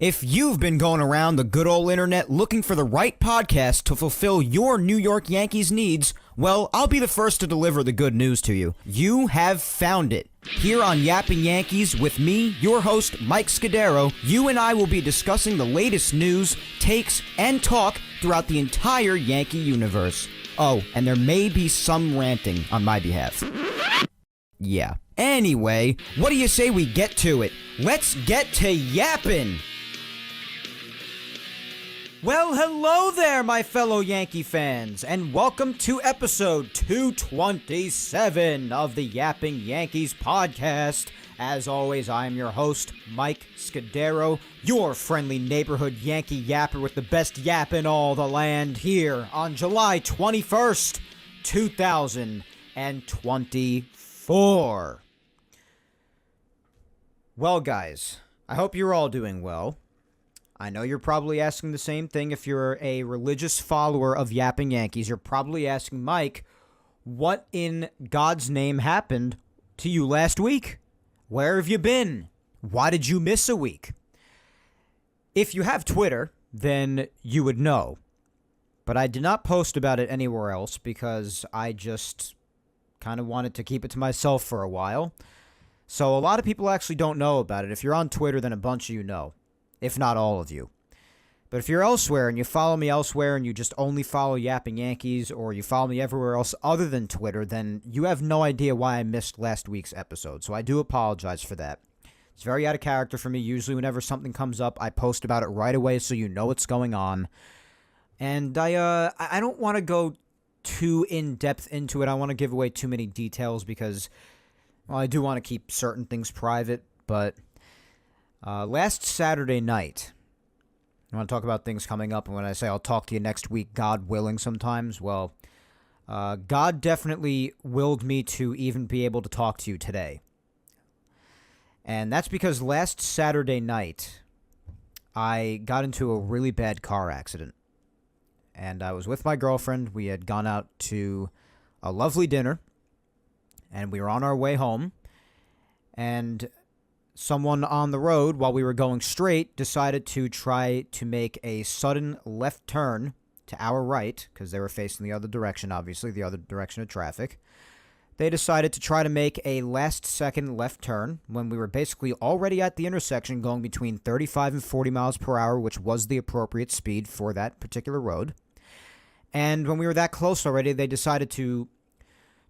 If you've been going around the good old internet looking for the right podcast to fulfill your New York Yankees needs, well, I'll be the first to deliver the good news to you. You have found it. Here on Yapping Yankees with me, your host, Mike Scudero, you and I will be discussing the latest news, takes, and talk throughout the entire Yankee universe. Oh, and there may be some ranting on my behalf. Yeah. Anyway, what do you say we get to it? Let's get to yapping! Well, hello there, my fellow Yankee fans, and welcome to episode 227 of the Yapping Yankees podcast. As always, I am your host, Mike Scudero, your friendly neighborhood Yankee yapper with the best yap in all the land, here on July 21st, 2024. Well, guys, I hope you're all doing well. I know you're probably asking the same thing if you're a religious follower of Yapping Yankees. You're probably asking, Mike, what in God's name happened to you last week? Where have you been? Why did you miss a week? If you have Twitter, then you would know. But I did not post about it anywhere else because I just kind of wanted to keep it to myself for a while. So a lot of people actually don't know about it. If you're on Twitter, then a bunch of you know. If not all of you. But if you're elsewhere and you follow me elsewhere and you just only follow Yapping Yankees or you follow me everywhere else other than Twitter, then you have no idea why I missed last week's episode. So I do apologize for that. It's very out of character for me. Usually whenever something comes up, I post about it right away so you know what's going on. And I don't want to go too in-depth into it. I want to give away too many details because, well, I do want to keep certain things private, but last Saturday night, I want to talk about things coming up, and when I say I'll talk to you next week, God willing sometimes, well, God definitely willed me to even be able to talk to you today. And that's because last Saturday night, I got into a really bad car accident. And I was with my girlfriend. We had gone out to a lovely dinner, and we were on our way home, and someone on the road, while we were going straight, decided to try to make a sudden left turn to our right, because they were facing the other direction, obviously, the other direction of traffic. They decided to try to make a last-second left turn when we were basically already at the intersection going between 35 and 40 miles per hour, which was the appropriate speed for that particular road. And when we were that close already, they decided to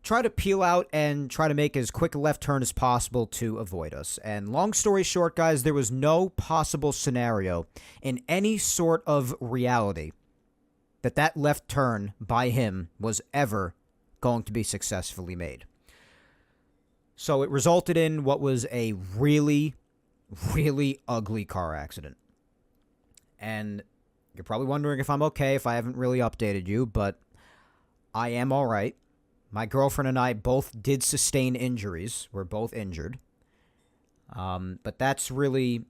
try to peel out and try to make as quick a left turn as possible to avoid us. And long story short, guys, there was no possible scenario in any sort of reality that that left turn by him was ever going to be successfully made. So it resulted in what was a really, really ugly car accident. And you're probably wondering if I'm okay, if I haven't really updated you, but I am all right. My girlfriend and I both did sustain injuries. We're both injured. But that's really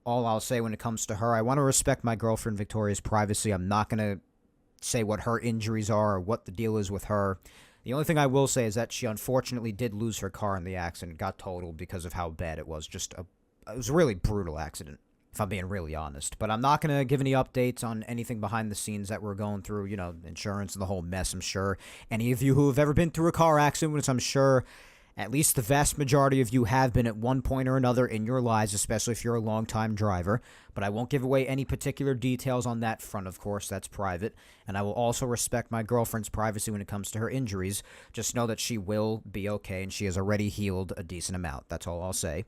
all I'll say when it comes to her. I want to respect my girlfriend Victoria's privacy. I'm not going to say what her injuries are or what the deal is with her. The only thing I will say is that she unfortunately did lose her car in the accident, got totaled because of how bad it was. It was a really brutal accident, if I'm being really honest. But I'm not going to give any updates on anything behind the scenes that we're going through, you know, insurance and the whole mess, I'm sure. Any of you who have ever been through a car accident, which I'm sure at least the vast majority of you have been at one point or another in your lives, especially if you're a long-time driver. But I won't give away any particular details on that front, of course. That's private. And I will also respect my girlfriend's privacy when it comes to her injuries. Just know that she will be okay, and she has already healed a decent amount. That's all I'll say.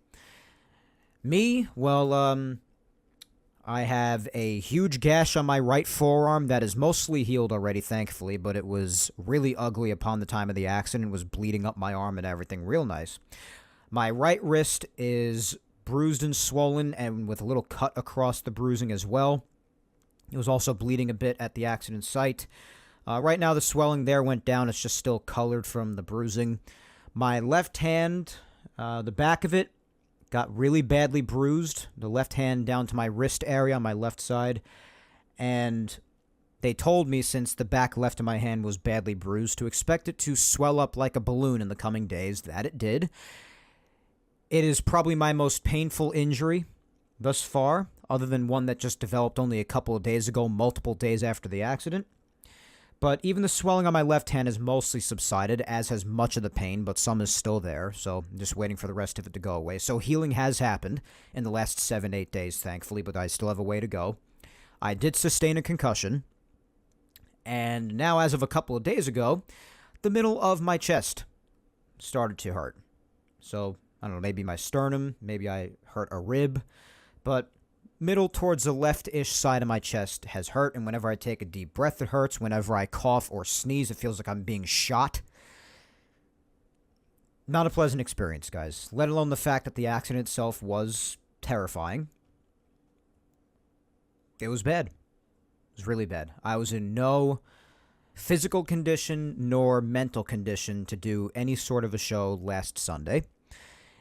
Me, well, I have a huge gash on my right forearm that is mostly healed already, thankfully, but it was really ugly upon the time of the accident. It was bleeding up my arm and everything real nice. My right wrist is bruised and swollen and with a little cut across the bruising as well. It was also bleeding a bit at the accident site. Right now the swelling there went down. It's just still colored from the bruising. My left hand, the back of it, got really badly bruised, the left hand down to my wrist area on my left side, and they told me since the back left of my hand was badly bruised to expect it to swell up like a balloon in the coming days. That it did. It is probably my most painful injury thus far. other than one that just developed only a couple of days ago, multiple days after the accident. But even the swelling on my left hand has mostly subsided, as has much of the pain, but some is still there, so I'm just waiting for the rest of it to go away. So healing has happened in the last 7-8 days, thankfully, but I still have a way to go. I did sustain a concussion, and now as of a couple of days ago, the middle of my chest started to hurt. So, I don't know, maybe my sternum, maybe I hurt a rib, but middle towards the left-ish side of my chest has hurt, and whenever I take a deep breath, it hurts. Whenever I cough or sneeze, it feels like I'm being shot. Not a pleasant experience, guys, let alone the fact that the accident itself was terrifying. It was bad. It was really bad. I was in no physical condition nor mental condition to do any sort of a show last Sunday.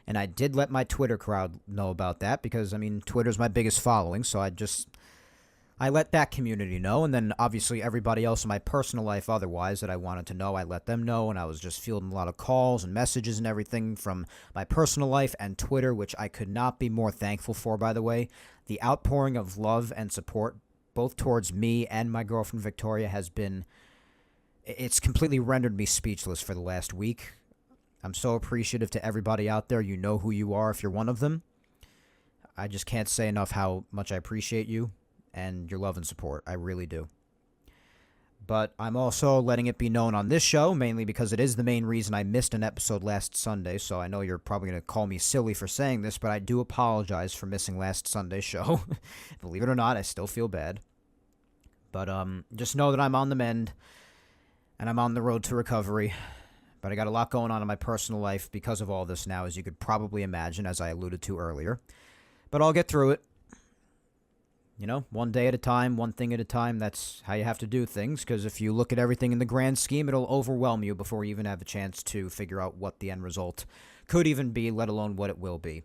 And I did let my Twitter crowd know about that because, I mean, Twitter's my biggest following, so I let that community know, and then obviously everybody else in my personal life otherwise that I wanted to know, I let them know, and I was just fielding a lot of calls and messages and everything from my personal life and Twitter, which I could not be more thankful for, by the way. The outpouring of love and support, both towards me and my girlfriend Victoria, it's completely rendered me speechless for the last week. I'm so appreciative to everybody out there. You know who you are if you're one of them. I just can't say enough how much I appreciate you and your love and support. I really do. But I'm also letting it be known on this show, mainly because it is the main reason I missed an episode last Sunday, so I know you're probably going to call me silly for saying this, but I do apologize for missing last Sunday's show. Believe it or not, I still feel bad. But just know that I'm on the mend, and I'm on the road to recovery. But I got a lot going on in my personal life because of all this now, as you could probably imagine, as I alluded to earlier. But I'll get through it. You know, one day at a time, one thing at a time. That's how you have to do things, because if you look at everything in the grand scheme, it'll overwhelm you before you even have a chance to figure out what the end result could even be, let alone what it will be.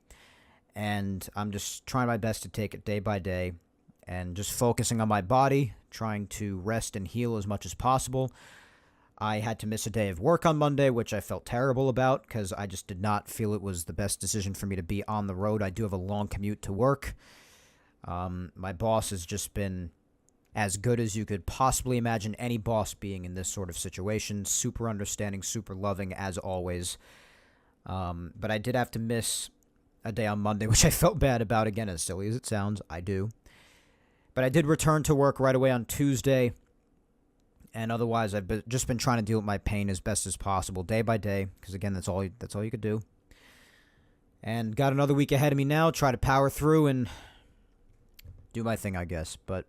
And I'm just trying my best to take it day by day and just focusing on my body, trying to rest and heal as much as possible. I had to miss a day of work on Monday, which I felt terrible about because I just did not feel it was the best decision for me to be on the road. I do have a long commute to work. My boss has just been as good as you could possibly imagine any boss being in this sort of situation. Super understanding, super loving, as always. But I did have to miss a day on Monday, which I felt bad about. Again, as silly as it sounds, I do. But I did return to work right away on Tuesday. And otherwise, I've just been trying to deal with my pain as best as possible, day by day, because again, that's all you could do. And got another week ahead of me now. Try to power through and do my thing, I guess. But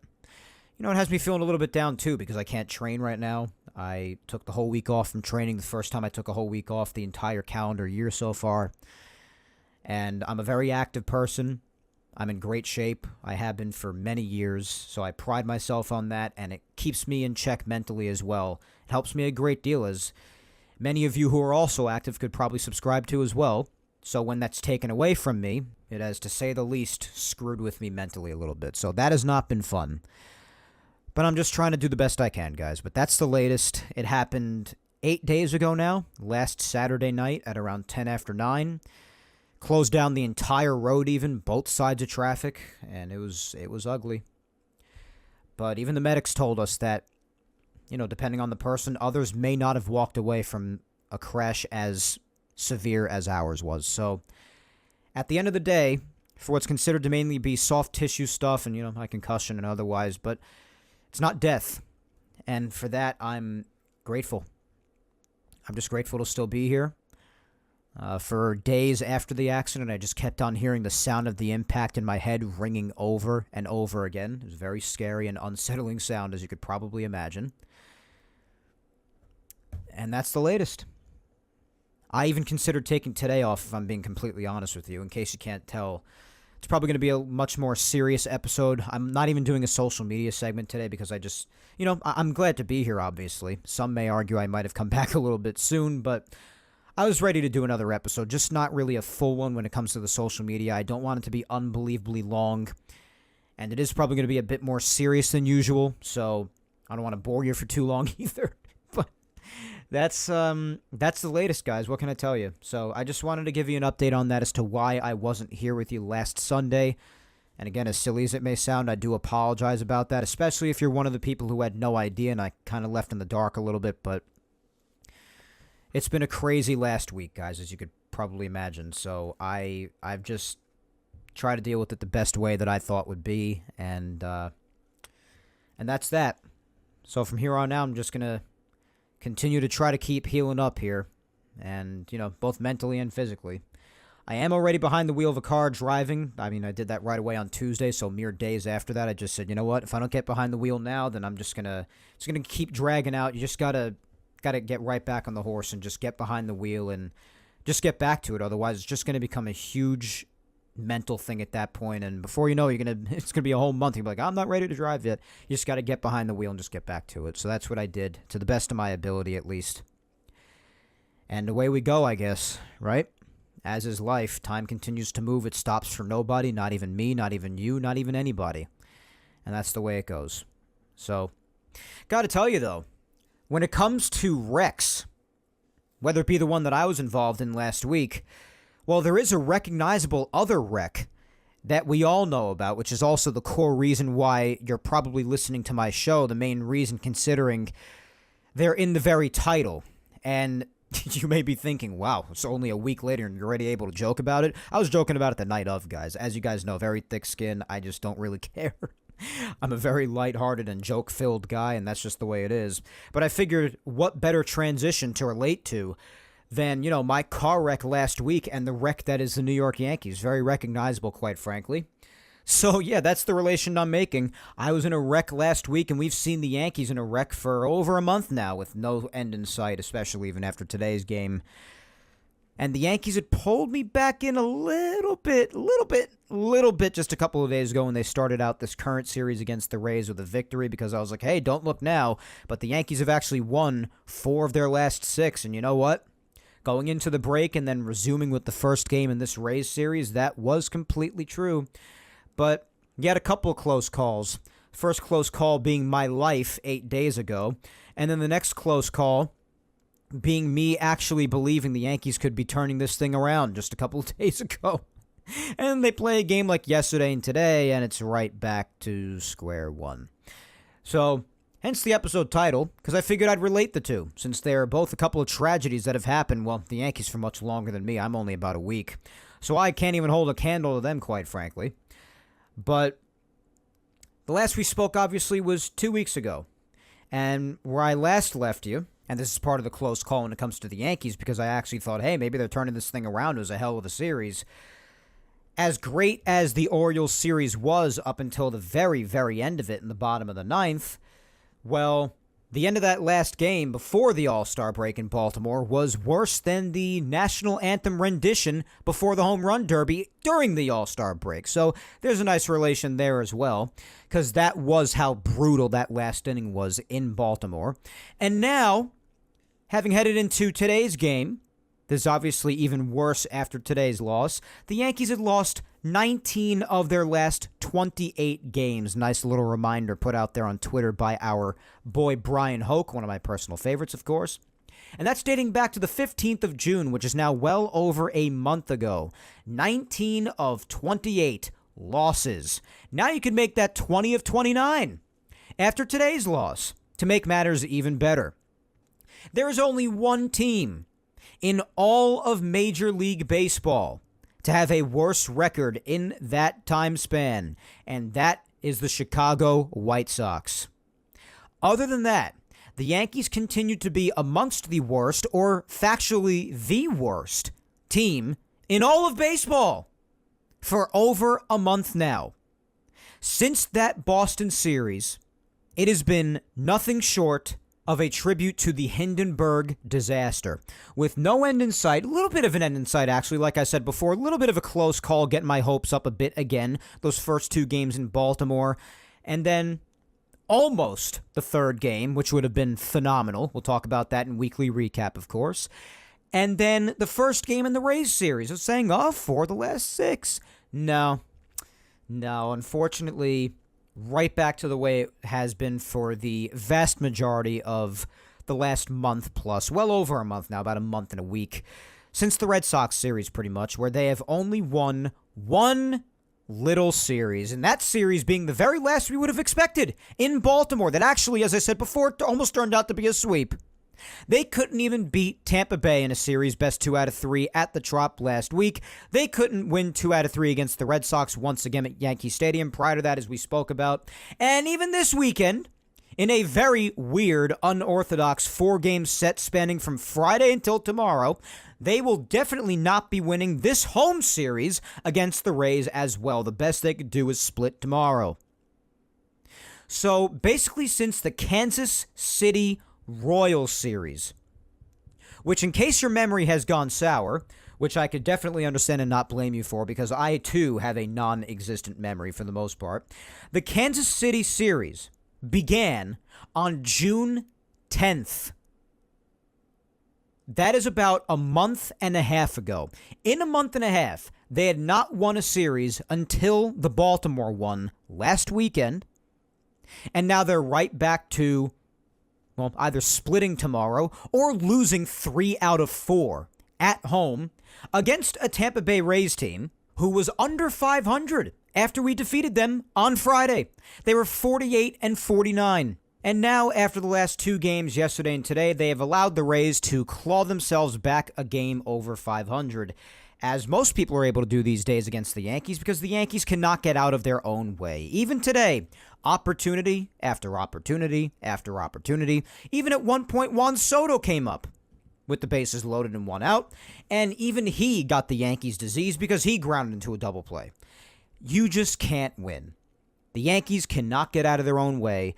you know, it has me feeling a little bit down too because I can't train right now. I took the whole week off from training. The first time I took a whole week off the entire calendar year so far. And I'm a very active person. I'm in great shape. I have been for many years, so I pride myself on that, and it keeps me in check mentally as well. It helps me a great deal, as many of you who are also active could probably subscribe to as well. So when that's taken away from me, it has, to say the least, screwed with me mentally a little bit. So that has not been fun. But I'm just trying to do the best I can, guys. But that's the latest. It happened 8 days ago now, last Saturday night at around 10 after 9. Closed down the entire road, even both sides of traffic, and it was ugly. But even the medics told us that, you know, depending on the person, others may not have walked away from a crash as severe as ours was. So at the end of the day, for what's considered to mainly be soft tissue stuff and, you know, my concussion and otherwise, but it's not death. And for that, I'm grateful. I'm just grateful to still be here. For days after the accident, I just kept on hearing the sound of the impact in my head ringing over and over again. It was a very scary and unsettling sound, as you could probably imagine. And that's the latest. I even considered taking today off, if I'm being completely honest with you, in case you can't tell. It's probably going to be a much more serious episode. I'm not even doing a social media segment today because I just, you know, I'm glad to be here, obviously. Some may argue I might have come back a little bit soon, but I was ready to do another episode, just not really a full one when it comes to the social media. I don't want it to be unbelievably long, and it is probably going to be a bit more serious than usual, so I don't want to bore you for too long either. But that's the latest, guys. What can I tell you? So I just wanted to give you an update on that as to why I wasn't here with you last Sunday. And again, as silly as it may sound, I do apologize about that, especially if you're one of the people who had no idea and I kind of left in the dark a little bit. But it's been a crazy last week, guys, as you could probably imagine. So I've just tried to deal with it the best way that I thought would be. And that's that. So from here on out, I'm just going to continue to try to keep healing up here. And, both mentally and physically. I am already behind the wheel of a car driving. I mean, I did that right away on Tuesday, so mere days after that, I just said, you know what? If I don't get behind the wheel now, then I'm just gonna keep dragging out. You just gotta get right back on the horse and just get behind the wheel and just get back to it. Otherwise, it's just gonna become a huge mental thing at that point. And before you know, it's gonna be a whole month. You'll be like, I'm not ready to drive yet. You just gotta get behind the wheel and just get back to it. So that's what I did, to the best of my ability, at least. And away we go, I guess, right? As is life, time continues to move. It stops for nobody, not even me, not even you, not even anybody. And that's the way it goes. So, gotta tell you though, when it comes to wrecks, whether it be the one that I was involved in last week, well, there is a recognizable other wreck that we all know about, which is also the core reason why you're probably listening to my show, the main reason considering they're in the very title. And you may be thinking, wow, it's only a week later and you're already able to joke about it. I was joking about it the night of, guys. As you guys know, very thick skin. I just don't really care. I'm a very lighthearted and joke-filled guy, and that's just the way it is. But I figured what better transition to relate to than, my car wreck last week and the wreck that is the New York Yankees. Very recognizable, quite frankly. So, yeah, that's the relation I'm making. I was in a wreck last week, and we've seen the Yankees in a wreck for over a month now with no end in sight, especially even after today's game. And the Yankees had pulled me back in a little bit, just a couple of days ago when they started out this current series against the Rays with a victory, because I was like, hey, don't look now. But the Yankees have actually won 4 of their last 6, and you know what? Going into the break and then resuming with the first game in this Rays series, that was completely true. But you had a couple of close calls. First close call being my life 8 days ago. And then the next close call being me actually believing the Yankees could be turning this thing around just a couple of days ago. And they play a game like yesterday and today, and it's right back to square one. So, hence the episode title, because I figured I'd relate the two, since they're both a couple of tragedies that have happened. Well, the Yankees for much longer than me. I'm only about a week. So I can't even hold a candle to them, quite frankly. But the last we spoke, obviously, was 2 weeks ago. And where I last left you, and this is part of the close call when it comes to the Yankees, because I actually thought, hey, maybe they're turning this thing around. It was a hell of a series. As great as the Orioles series was up until the very, very end of it in the bottom of the ninth, well, the end of that last game before the All-Star break in Baltimore was worse than the national anthem rendition before the home run derby during the All-Star break. So there's a nice relation there as well, because that was how brutal that last inning was in Baltimore. And now, having headed into today's game, there's obviously even worse after today's loss. The Yankees had lost 19 of their last 28 games. Nice little reminder put out there on Twitter by our boy Brian Hoke, one of my personal favorites, of course. And that's dating back to the 15th of June, which is now well over a month ago. 19 of 28 losses. Now you can make that 20 of 29 after today's loss to make matters even better. There is only one team in all of Major League Baseball to have a worse record in that time span, and that is the Chicago White Sox. Other than that, the Yankees continue to be amongst the worst, or factually the worst, team in all of baseball for over a month now. Since that Boston series, it has been nothing short of a tribute to the Hindenburg disaster. With no end in sight, a little bit of an end in sight actually, like I said before, a little bit of a close call, getting my hopes up a bit again, those first 2 games in Baltimore, and then almost the third game, which would have been phenomenal. We'll talk about that in weekly recap, of course. And then the first game in the Rays series. I was saying, 4 of the last 6. No, unfortunately, right back to the way it has been for the vast majority of the last month plus, well over a month now, about a month and a week, since the Red Sox series pretty much, where they have only won 1 little series, and that series being the very last we would have expected in Baltimore. That actually, as I said before, almost turned out to be a sweep. They couldn't even beat Tampa Bay in a series best 2 out of 3 at the Trop last week. They couldn't win 2 out of 3 against the Red Sox once again at Yankee Stadium prior to that, as we spoke about. And even this weekend, in a very weird, unorthodox 4-game set spanning from Friday until tomorrow, they will definitely not be winning this home series against the Rays as well. The best they could do is split tomorrow. So basically, since the Kansas City Royals series, which in case your memory has gone sour, which I could definitely understand and not blame you for because I too have a non-existent memory for the most part, the Kansas City series began on June 10th. That is about a month and a half ago. In a month and a half, they had not won a series until the Baltimore one last weekend, and now they're right back to, well, either splitting tomorrow or losing 3 out of 4 at home against a Tampa Bay Rays team who was under 500 after we defeated them on Friday. They were 48-49. And now, after the last 2 games yesterday and today, they have allowed the Rays to claw themselves back a game over 500, as most people are able to do these days against the Yankees because the Yankees cannot get out of their own way. Even today, opportunity after opportunity after opportunity. Even at one point, Juan Soto came up with the bases loaded and 1 out, and even he got the Yankees disease because he grounded into a double play. You just can't win. The Yankees cannot get out of their own way.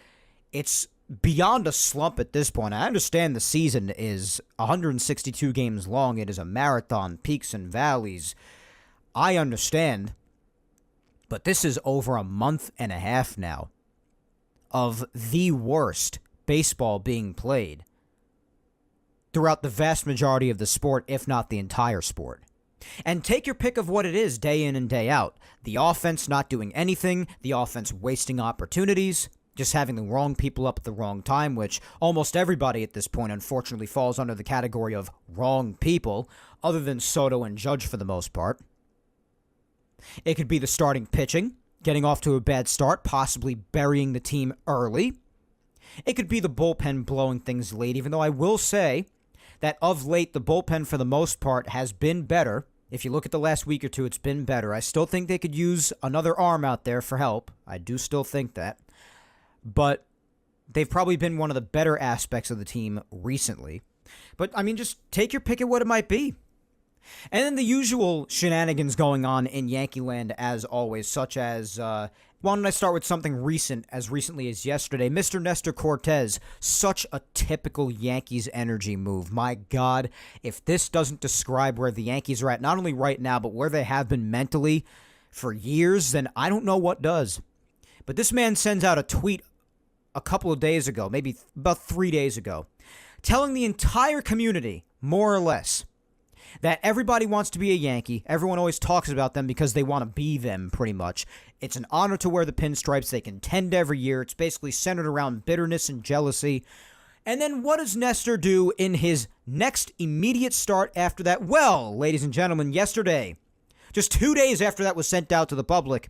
It's beyond a slump at this point. I understand the season is 162 games long. It is a marathon, peaks and valleys. I understand. But this is over a month and a half now of the worst baseball being played throughout the vast majority of the sport, if not the entire sport. And take your pick of what it is day in and day out. The offense not doing anything, the offense wasting opportunities, just having the wrong people up at the wrong time, which almost everybody at this point unfortunately falls under the category of wrong people, other than Soto and Judge for the most part. It could be the starting pitching, getting off to a bad start, possibly burying the team early. It could be the bullpen blowing things late, even though I will say that of late, the bullpen for the most part has been better. If you look at the last week or two, it's been better. I still think they could use another arm out there for help. I do still think that. But they've probably been one of the better aspects of the team recently. But, I mean, just take your pick at what it might be. And then the usual shenanigans going on in Yankee land, as always, such as, why don't I start with something recent, as recently as yesterday? Mr. Nestor Cortez, such a typical Yankees energy move. My God, if this doesn't describe where the Yankees are at, not only right now, but where they have been mentally for years, then I don't know what does. But this man sends out a tweet a couple of days ago, maybe about 3 days ago, telling the entire community, more or less, that everybody wants to be a Yankee. Everyone always talks about them because they want to be them, pretty much. It's an honor to wear the pinstripes. They contend every year. It's basically centered around bitterness and jealousy. And then what does Nestor do in his next immediate start after that? Well, ladies and gentlemen, yesterday, just 2 days after that was sent out to the public,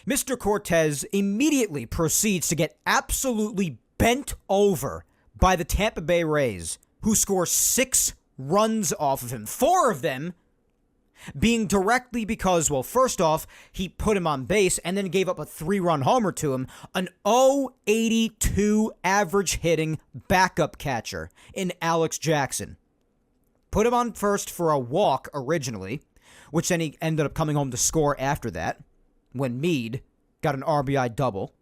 Mr. Cortez immediately proceeds to get absolutely bent over by the Tampa Bay Rays, who score 6 runs off of him. 4 of them being directly because, well, first off, he put him on base and then gave up a 3-run homer to him, an 0.82 average hitting backup catcher in Alex Jackson. Put him on first for a walk originally, which then he ended up coming home to score after that, when Meade got an RBI double.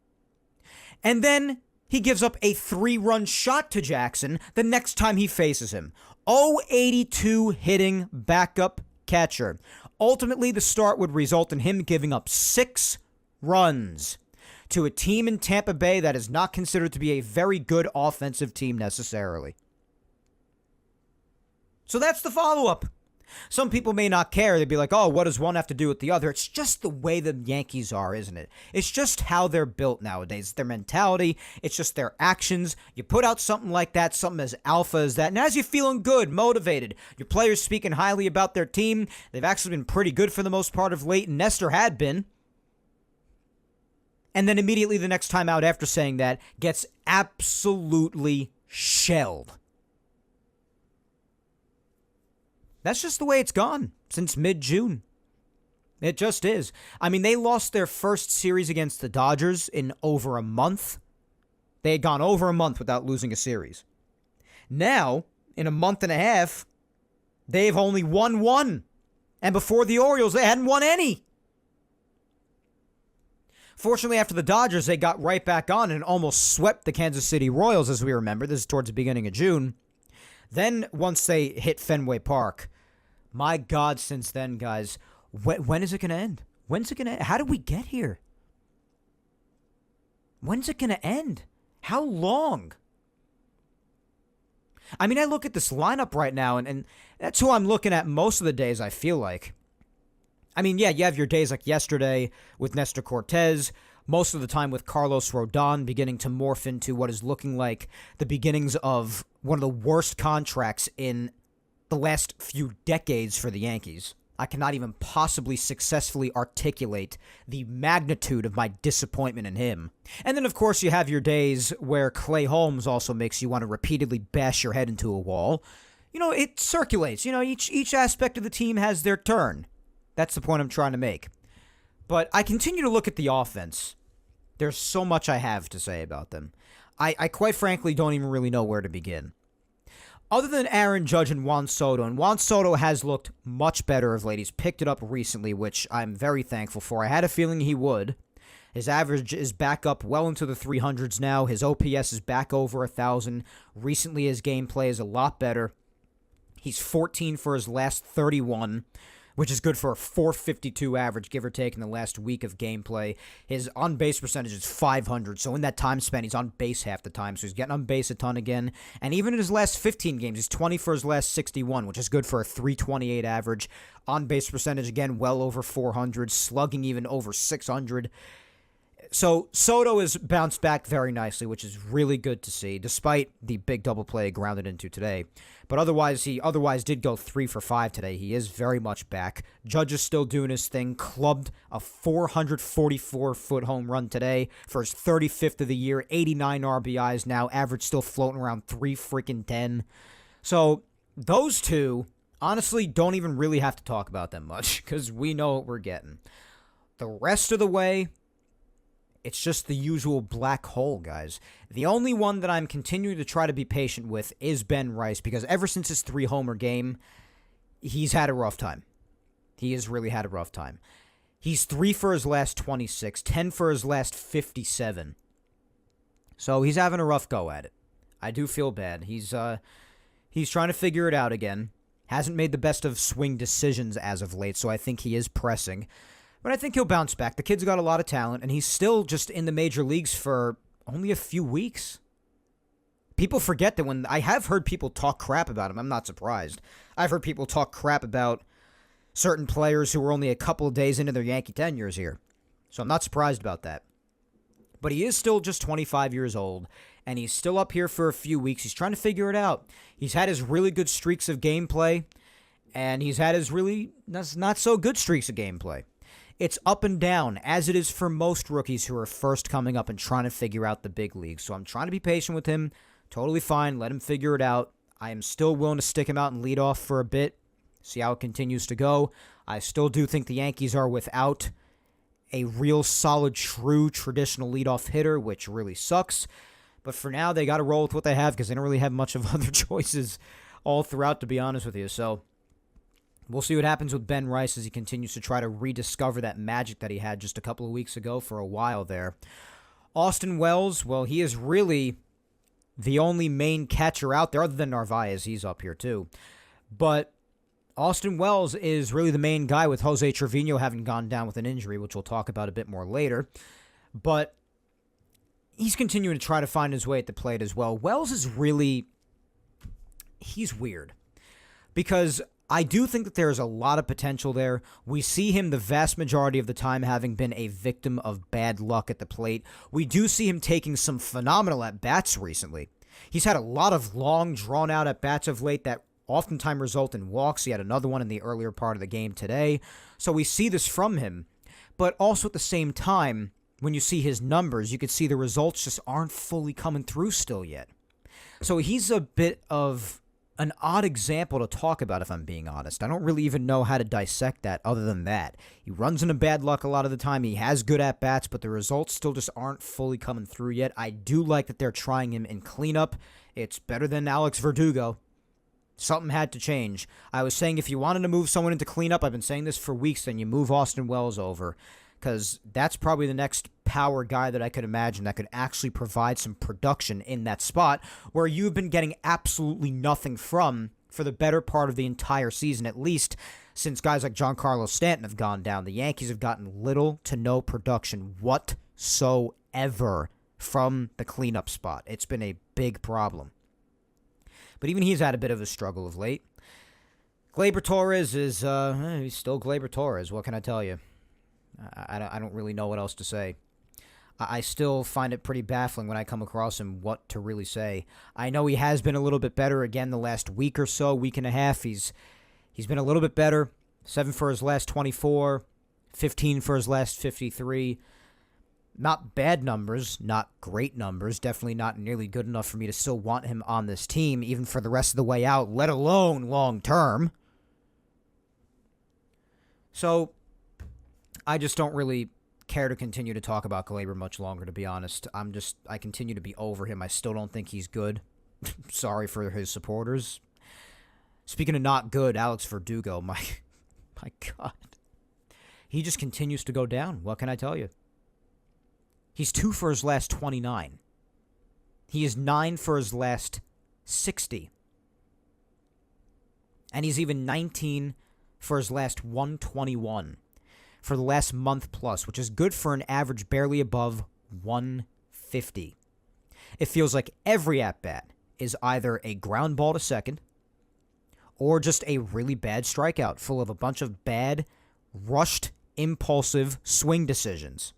And then he gives up a 3-run shot to Jackson the next time he faces him. 0.82 hitting backup catcher. Ultimately, the start would result in him giving up 6 runs to a team in Tampa Bay that is not considered to be a very good offensive team necessarily. So that's the follow-up. Some people may not care. They'd be like, oh, what does one have to do with the other? It's just the way the Yankees are, isn't it? It's just how they're built nowadays. Their mentality. It's just their actions. You put out something like that, something as alpha as that, and as you're feeling good, motivated, your players speaking highly about their team, they've actually been pretty good for the most part of late, and Nestor had been. And then immediately the next time out after saying that gets absolutely shelled. That's just the way it's gone since mid-June. It just is. I mean, they lost their first series against the Dodgers in over a month. They had gone over a month without losing a series. Now, in a month and a half, they've only won one. And before the Orioles, they hadn't won any. Fortunately, after the Dodgers, they got right back on and almost swept the Kansas City Royals, as we remember. This is towards the beginning of June. Then, once they hit Fenway Park, my God, since then, guys, when is it going to end? When's it going to end? How did we get here? When's it going to end? How long? I mean, I look at this lineup right now, and that's who I'm looking at most of the days, I feel like. I mean, yeah, you have your days like yesterday with Nestor Cortez, most of the time with Carlos Rodon beginning to morph into what is looking like the beginnings of one of the worst contracts in the last few decades for the Yankees. I cannot even possibly successfully articulate the magnitude of my disappointment in him. And then, of course, you have your days where Clay Holmes also makes you want to repeatedly bash your head into a wall. You know, it circulates. You know, each aspect of the team has their turn. That's the point I'm trying to make. But I continue to look at the offense. There's so much I have to say about them. I quite frankly don't even really know where to begin. Other than Aaron Judge and Juan Soto, and Juan Soto has looked much better of late. He's picked it up recently, which I'm very thankful for. I had a feeling he would. His average is back up well into the 300s now. His OPS is back over 1,000. Recently, his gameplay is a lot better. He's 14 for his last 31, which is good for a 452 average, give or take, in the last week of gameplay. His on-base percentage is 500, so in that time span, he's on base half the time, so he's getting on base a ton again. And even in his last 15 games, he's 20 for his last 61, which is good for a 328 average. On-base percentage, again, well over 400, slugging even over 600. So Soto has bounced back very nicely, which is really good to see, despite the big double play grounded into today. But otherwise, he did go 3 for 5 today. He is very much back. Judge is still doing his thing. Clubbed a 444-foot home run today for his 35th of the year. 89 RBIs now. Average still floating around 3-10. So those two, honestly, don't even really have to talk about them much because we know what we're getting. The rest of the way, it's just the usual black hole, guys. The only one that I'm continuing to try to be patient with is Ben Rice, because ever since his 3-homer game, he's had a rough time. He has really had a rough time. He's 3 for his last 26, 10 for his last 57. So he's having a rough go at it. I do feel bad. He's trying to figure it out again. Hasn't made the best of swing decisions as of late, so I think he is pressing. But I think he'll bounce back. The kid's got a lot of talent, and he's still just in the major leagues for only a few weeks. People forget that when I have heard people talk crap about him, I'm not surprised. I've heard people talk crap about certain players who were only a couple of days into their Yankee tenures here. So I'm not surprised about that. But he is still just 25 years old, and he's still up here for a few weeks. He's trying to figure it out. He's had his really good streaks of gameplay, and he's had his really not so good streaks of gameplay. It's up and down, as it is for most rookies who are first coming up and trying to figure out the big leagues. So I'm trying to be patient with him. Totally fine. Let him figure it out. I am still willing to stick him out and lead off for a bit, see how it continues to go. I still do think the Yankees are without a real solid, true, traditional leadoff hitter, which really sucks. But for now, they got to roll with what they have because they don't really have much of other choices all throughout, to be honest with you. So we'll see what happens with Ben Rice as he continues to try to rediscover that magic that he had just a couple of weeks ago for a while there. Austin Wells, well, he is really the only main catcher out there, other than Narvaez. He's up here too. But Austin Wells is really the main guy, with Jose Trevino having gone down with an injury, which we'll talk about a bit more later. But he's continuing to try to find his way at the plate as well. Wells is really, he's weird, because I do think that there is a lot of potential there. We see him the vast majority of the time having been a victim of bad luck at the plate. We do see him taking some phenomenal at-bats recently. He's had a lot of long, drawn-out at-bats of late that oftentimes result in walks. He had another one in the earlier part of the game today. So we see this from him. But also at the same time, when you see his numbers, you could see the results just aren't fully coming through still yet. So he's a bit of an odd example to talk about, if I'm being honest. I don't really even know how to dissect that other than that. He runs into bad luck a lot of the time. He has good at-bats, but the results still just aren't fully coming through yet. I do like that they're trying him in cleanup. It's better than Alex Verdugo. Something had to change. I was saying if you wanted to move someone into cleanup, I've been saying this for weeks, then you move Austin Wells over, because that's probably the next power guy that I could imagine that could actually provide some production in that spot where you've been getting absolutely nothing from for the better part of the entire season, at least since guys like Giancarlo Stanton have gone down. The Yankees have gotten little to no production whatsoever from the cleanup spot. It's been a big problem. But even he's had a bit of a struggle of late. Gleyber Torres is, he's still Gleyber Torres. What can I tell you? I don't really know what else to say. I still find it pretty baffling when I come across him what to really say. I know he has been a little bit better again the last week or so, week and a half. He's been a little bit better. 7 for his last 24, 15 for his last 53. Not bad numbers, not great numbers, definitely not nearly good enough for me to still want him on this team, even for the rest of the way out, let alone long term. So I just don't really care to continue to talk about Gleyber much longer, to be honest. I continue to be over him. I still don't think he's good. Sorry for his supporters. Speaking of not good, Alex Verdugo, my God. He just continues to go down. What can I tell you? He's 2 for his last 29. He is 9 for his last 60. And he's even 19 for his last 121 for the last month plus, which is good for an average barely above 150. It feels like every at-bat is either a ground ball to second or just a really bad strikeout full of a bunch of bad, rushed, impulsive swing decisions.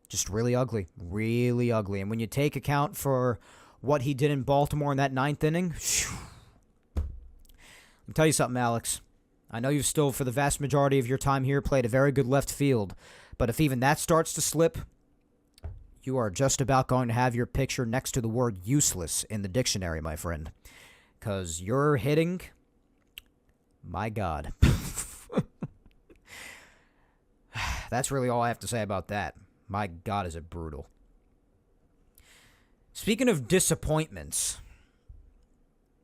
Just really ugly. Really ugly. And when you take account for what he did in Baltimore in that 9th inning, let me tell you something, Alex. I know you've still, for the vast majority of your time here, played a very good left field. But if even that starts to slip, you are just about going to have your picture next to the word useless in the dictionary, my friend. Because you're hitting, my God. That's really all I have to say about that. My God, is it brutal. Speaking of disappointments,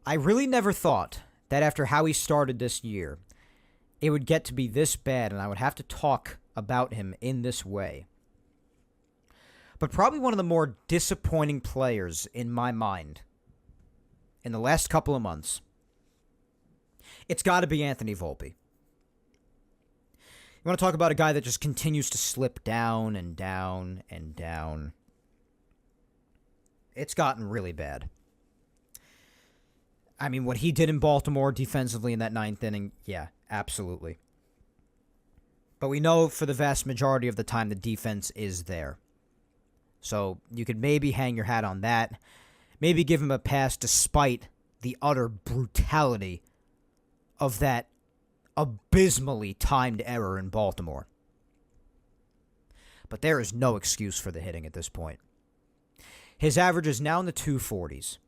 I really never thought that after how he started this year, it would get to be this bad and I would have to talk about him in this way. But probably one of the more disappointing players in my mind in the last couple of months, it's got to be Anthony Volpe. You want to talk about a guy that just continues to slip down and down and down. It's gotten really bad. I mean, what he did in Baltimore defensively in that 9th inning, yeah, absolutely. But we know for the vast majority of the time the defense is there. So you could maybe hang your hat on that. Maybe give him a pass despite the utter brutality of that abysmally timed error in Baltimore. But there is no excuse for the hitting at this point. His average is now in the 240s.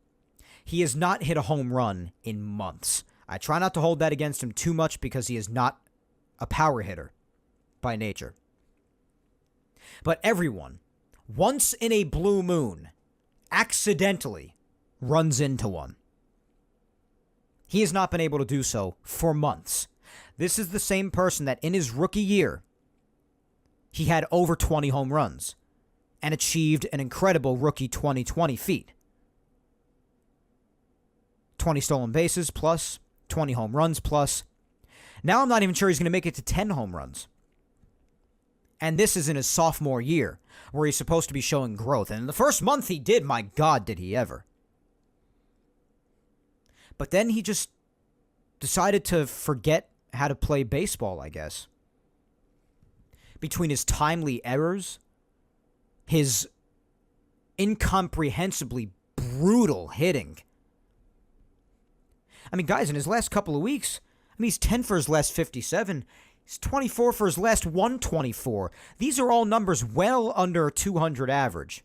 He has not hit a home run in months. I try not to hold that against him too much because he is not a power hitter by nature. But everyone, once in a blue moon, accidentally runs into one. He has not been able to do so for months. This is the same person that in his rookie year, he had over 20 home runs and achieved an incredible rookie 2020 feat. 20 stolen bases plus, 20 home runs plus. Now I'm not even sure he's going to make it to 10 home runs. And this is in his sophomore year, where he's supposed to be showing growth. And in the first month he did, my God, did he ever. But then he just decided to forget how to play baseball, I guess. Between his timely errors, his incomprehensibly brutal hitting. I mean, guys, in his last couple of weeks, he's 10 for his last 57. He's 24 for his last 124. These are all numbers well under 200 average.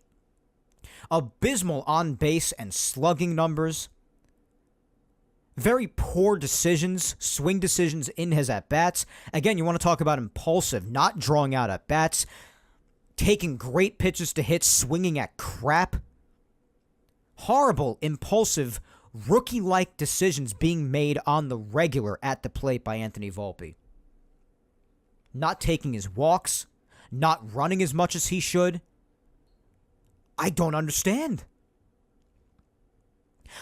Abysmal on base and slugging numbers. Very poor decisions, swing decisions in his at-bats. Again, you want to talk about impulsive, not drawing out at-bats, taking great pitches to hit, swinging at crap. Horrible, impulsive, rookie-like decisions being made on the regular at the plate by Anthony Volpe. Not taking his walks, not running as much as he should. I don't understand.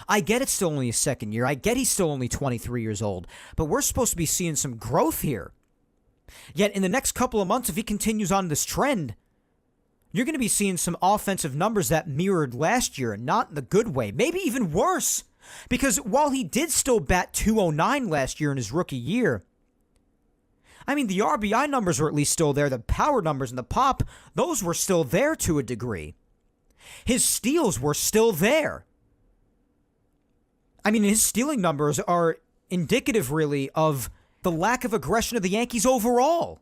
I get it's still only his second year. I get he's still only 23 years old. But we're supposed to be seeing some growth here. Yet in the next couple of months, if he continues on this trend, you're going to be seeing some offensive numbers that mirrored last year, and not in the good way. Maybe even worse. Because while he did still bat .209 last year in his rookie year, I mean, the RBI numbers were at least still there. The power numbers and the pop, those were still there to a degree. His steals were still there. I mean, his stealing numbers are indicative, really, of the lack of aggression of the Yankees overall.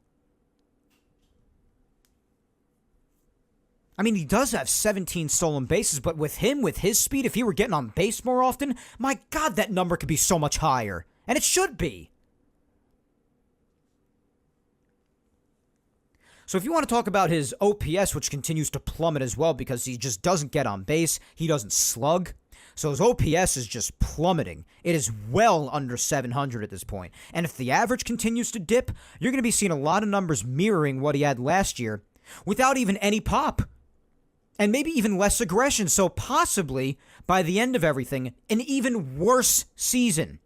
I mean, he does have 17 stolen bases, but with him, with his speed, if he were getting on base more often, my God, that number could be so much higher. And it should be. So if you want to talk about his OPS, which continues to plummet as well because he just doesn't get on base, he doesn't slug. So his OPS is just plummeting. It is well under 700 at this point. And if the average continues to dip, you're going to be seeing a lot of numbers mirroring what he had last year without even any pop. And maybe even less aggression. So possibly, by the end of everything, an even worse season.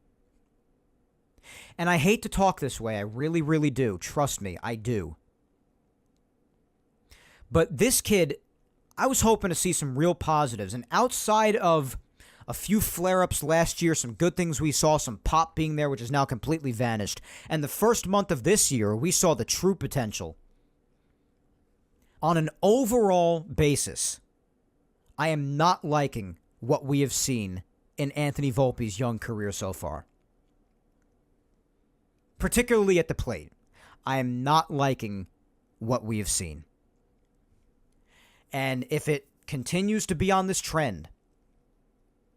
And I hate to talk this way. I really, really do. Trust me, I do. But this kid, I was hoping to see some real positives. And outside of a few flare-ups last year, some good things we saw, some pop being there, which has now completely vanished. And the first month of this year, we saw the true potential. On an overall basis, I am not liking what we have seen in Anthony Volpe's young career so far. Particularly at the plate. I am not liking what we have seen. And if it continues to be on this trend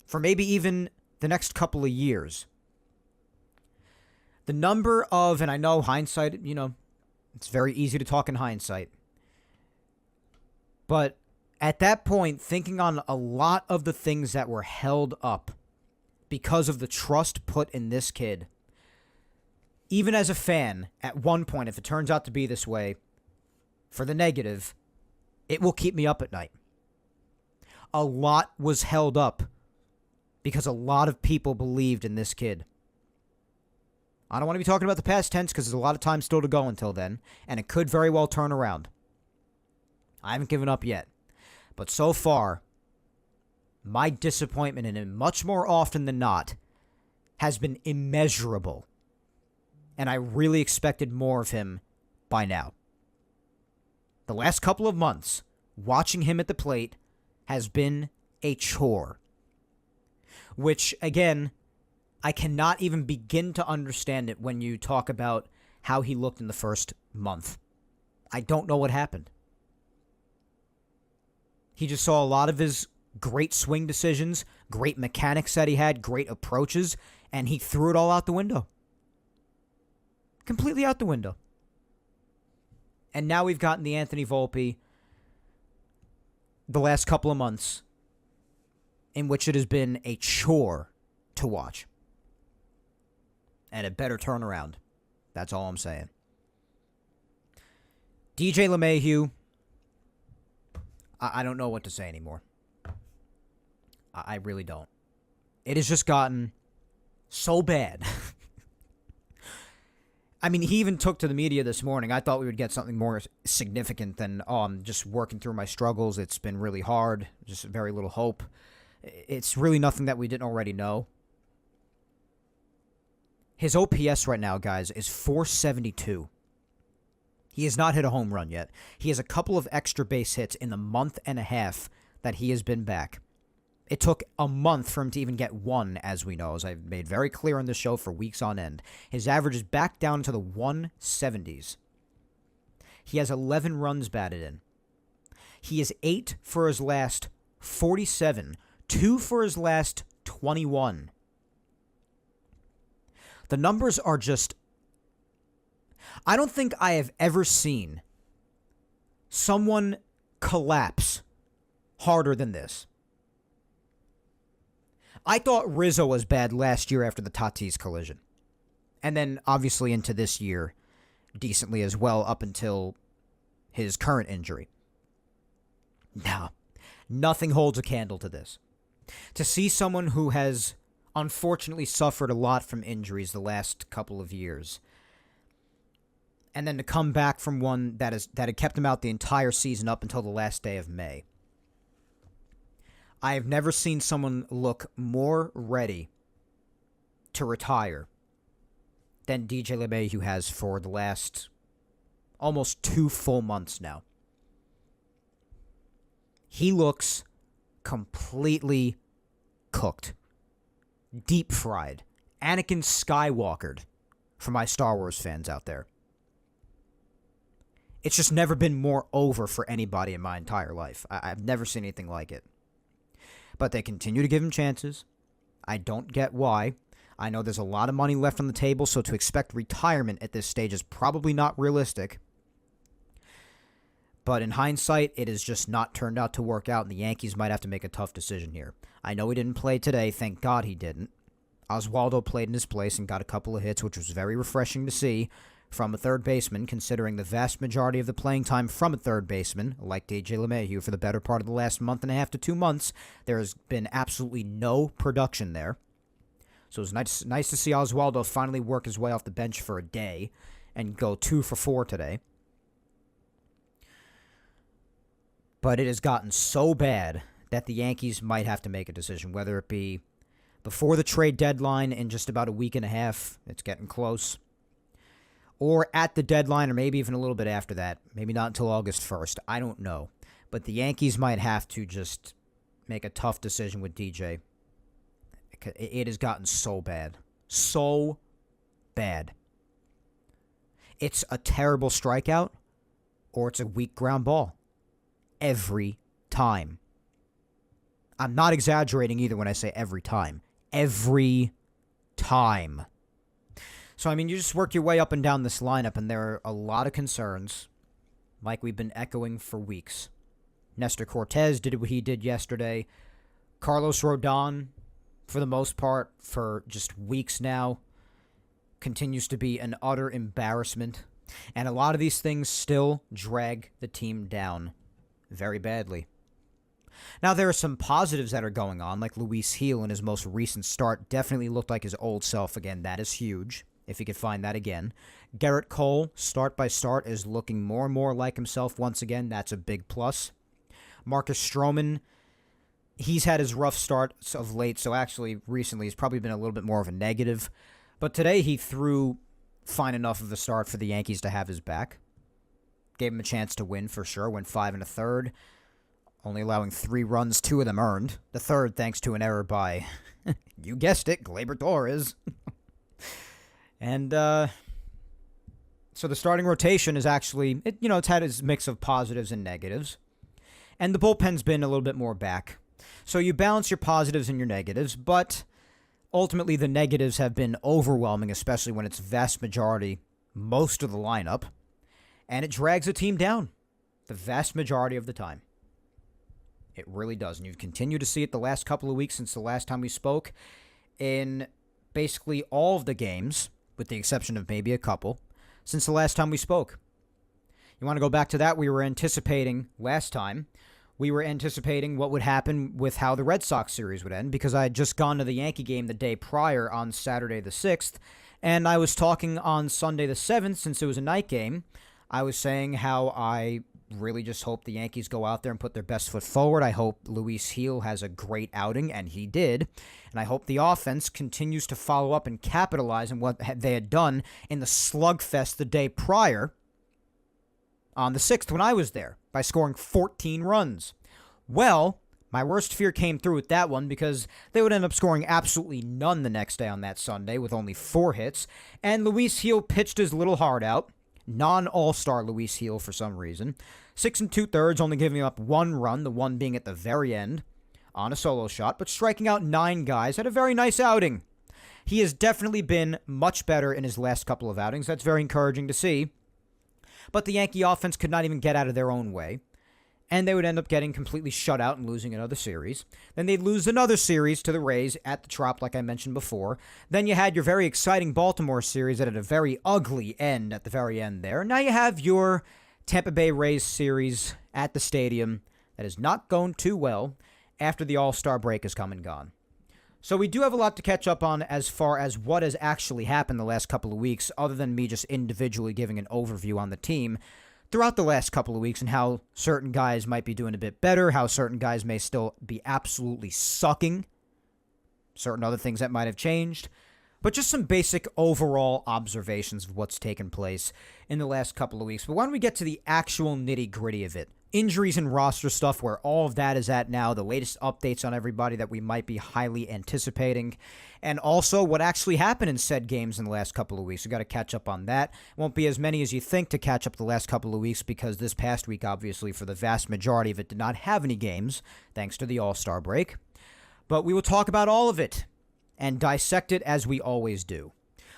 for maybe even the next couple of years, the number of, and I know hindsight, it's very easy to talk in hindsight, but at that point, thinking on a lot of the things that were held up because of the trust put in this kid, even as a fan, at one point, if it turns out to be this way, for the negative, it will keep me up at night. A lot was held up because a lot of people believed in this kid. I don't want to be talking about the past tense because there's a lot of time still to go until then, and it could very well turn around. I haven't given up yet. But so far, my disappointment in him, much more often than not, has been immeasurable. And I really expected more of him by now. The last couple of months, watching him at the plate has been a chore. Which, again, I cannot even begin to understand it when you talk about how he looked in the first month. I don't know what happened. He just saw a lot of his great swing decisions, great mechanics that he had, great approaches, and he threw it all out the window. Completely out the window. And now we've gotten the Anthony Volpe the last couple of months in which it has been a chore to watch. And it better turn around. That's all I'm saying. DJ LeMahieu, I don't know what to say anymore. I really don't. It has just gotten so bad. I mean, he even took to the media this morning. I thought we would get something more significant than, I'm just working through my struggles. It's been really hard. Just very little hope. It's really nothing that we didn't already know. His OPS right now, guys, is .472. He has not hit a home run yet. He has a couple of extra base hits in the month and a half that he has been back. It took a month for him to even get one, as we know, as I've made very clear on the show for weeks on end. His average is back down into the 170s. He has 11 runs batted in. He is 8 for his last 47, 2 for his last 21. The numbers are just... I don't think I have ever seen someone collapse harder than this. I thought Rizzo was bad last year after the Tatis collision. And then, obviously, into this year, decently as well, up until his current injury. No, nothing holds a candle to this. To see someone who has unfortunately suffered a lot from injuries the last couple of years, and then to come back from one that had kept him out the entire season up until the last day of May. I have never seen someone look more ready to retire than DJ LeMahieu has for the last almost 2 full months now. He looks completely cooked. Deep fried. Anakin Skywalkered for my Star Wars fans out there. It's just never been more over for anybody in my entire life. I've never seen anything like it. But they continue to give him chances. I don't get why. I know there's a lot of money left on the table, so to expect retirement at this stage is probably not realistic. But in hindsight, it has just not turned out to work out, and the Yankees might have to make a tough decision here. I know he didn't play today. Thank God he didn't. Oswaldo played in his place and got a couple of hits, which was very refreshing to see from a third baseman, considering the vast majority of the playing time from a third baseman, like DJ LeMahieu, for the better part of the last month and a half to 2 months, there has been absolutely no production there. So it was nice to see Oswaldo finally work his way off the bench for a day and go 2 for 4 today. But it has gotten so bad that the Yankees might have to make a decision, whether it be before the trade deadline in just about a week and a half, it's getting close, or at the deadline, or maybe even a little bit after that. Maybe not until August 1st. I don't know. But the Yankees might have to just make a tough decision with DJ. It has gotten so bad. So bad. It's a terrible strikeout, or it's a weak ground ball. Every time. I'm not exaggerating either when I say every time. Every time. So, I mean, you just work your way up and down this lineup, and there are a lot of concerns, like we've been echoing for weeks. Nestor Cortez did what he did yesterday. Carlos Rodon, for the most part, for just weeks now, continues to be an utter embarrassment. And a lot of these things still drag the team down very badly. Now, there are some positives that are going on, like Luis Gil in his most recent start definitely looked like his old self again. That is huge, if he could find that again. Garrett Cole, start by start, is looking more and more like himself once again. That's a big plus. Marcus Stroman, he's had his rough starts of late, so actually recently he's probably been a little bit more of a negative. But today he threw fine enough of a start for the Yankees to have his back. Gave him a chance to win for sure. Went 5 1/3, only allowing 3 runs, 2 of them earned. The third thanks to an error by, you guessed it, Gleyber Torres. And so the starting rotation is actually, it's had its mix of positives and negatives. And the bullpen's been a little bit more back. So you balance your positives and your negatives, but ultimately the negatives have been overwhelming, especially when it's vast majority, most of the lineup. And it drags a team down the vast majority of the time. It really does. And you've continued to see it the last couple of weeks since the last time we spoke in basically all of the games, with the exception of maybe a couple, since the last time we spoke. You want to go back to that? We were anticipating last time. We were anticipating what would happen with how the Red Sox series would end, because I had just gone to the Yankee game the day prior on Saturday the 6th, and I was talking on Sunday the 7th, since it was a night game. I was saying how I really just hope the Yankees go out there and put their best foot forward. I hope Luis Gil has a great outing, and he did. And I hope the offense continues to follow up and capitalize on what they had done in the slugfest the day prior on the 6th when I was there by scoring 14 runs. Well, My worst fear came through with that one because they would end up scoring absolutely none the next day on that Sunday with only 4 hits, and Luis Gil pitched his little heart out. Non-all-star Luis Gil for some reason. 6 2/3, only giving up 1 run, the one being at the very end on a solo shot, but striking out 9 guys. Had a very nice outing. He has definitely been much better in his last couple of outings. That's very encouraging to see. But the Yankee offense could not even get out of their own way, and they would end up getting completely shut out and losing another series. Then they'd lose another series to the Rays at the Trop, like I mentioned before. Then you had your very exciting Baltimore series that had a very ugly end at the very end there. Now you have your Tampa Bay Rays series at the stadium that is not going too well after the All-Star break has come and gone. So we do have a lot to catch up on as far as what has actually happened the last couple of weeks, other than me just individually giving an overview on the team throughout the last couple of weeks and how certain guys might be doing a bit better, how certain guys may still be absolutely sucking, certain other things that might have changed, but just some basic overall observations of what's taken place in the last couple of weeks. But why don't we get to the actual nitty-gritty of it? Injuries and roster stuff, where all of that is at now, the latest updates on everybody that we might be highly anticipating, and also what actually happened in said games in the last couple of weeks. We got to catch up on that. Won't be as many as you think to catch up the last couple of weeks because this past week, obviously, for the vast majority of it, did not have any games, thanks to the All-Star break. But we will talk about all of it and dissect it as we always do.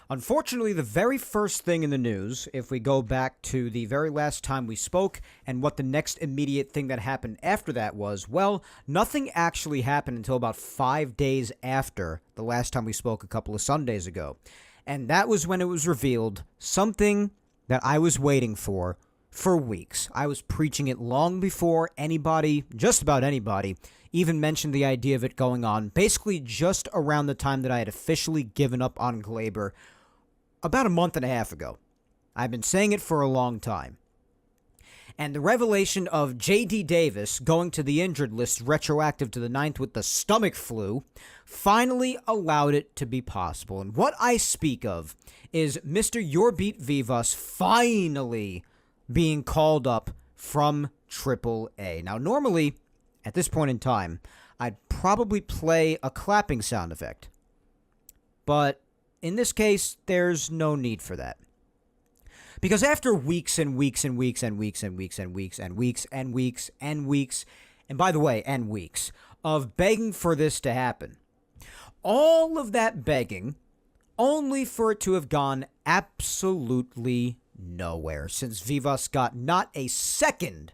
Unfortunately, the very first thing in the news, if we go back to the very last time we spoke and what the next immediate thing that happened after that was, well, nothing actually happened until about 5 days after the last time we spoke a couple of Sundays ago. And that was when it was revealed something that I was waiting for weeks. I was preaching it long before anybody, just about anybody, even mentioned the idea of it going on, basically just around the time that I had officially given up on Glaber about a month and a half ago. I've been saying it for a long time. And the revelation of J.D. Davis going to the injured list retroactive to the 9th with the stomach flu finally allowed it to be possible. And what I speak of is Mr. Yorbeat Vivas finally being called up from AAA. Now, normally, at this point in time, I'd probably play a clapping sound effect. But in this case, there's no need for that. Because after weeks and weeks and weeks and weeks and weeks and weeks and weeks and weeks and weeks, and by the way, and weeks, of begging for this to happen, all of that begging, only for it to have gone absolutely nowhere, since Vivas got not a second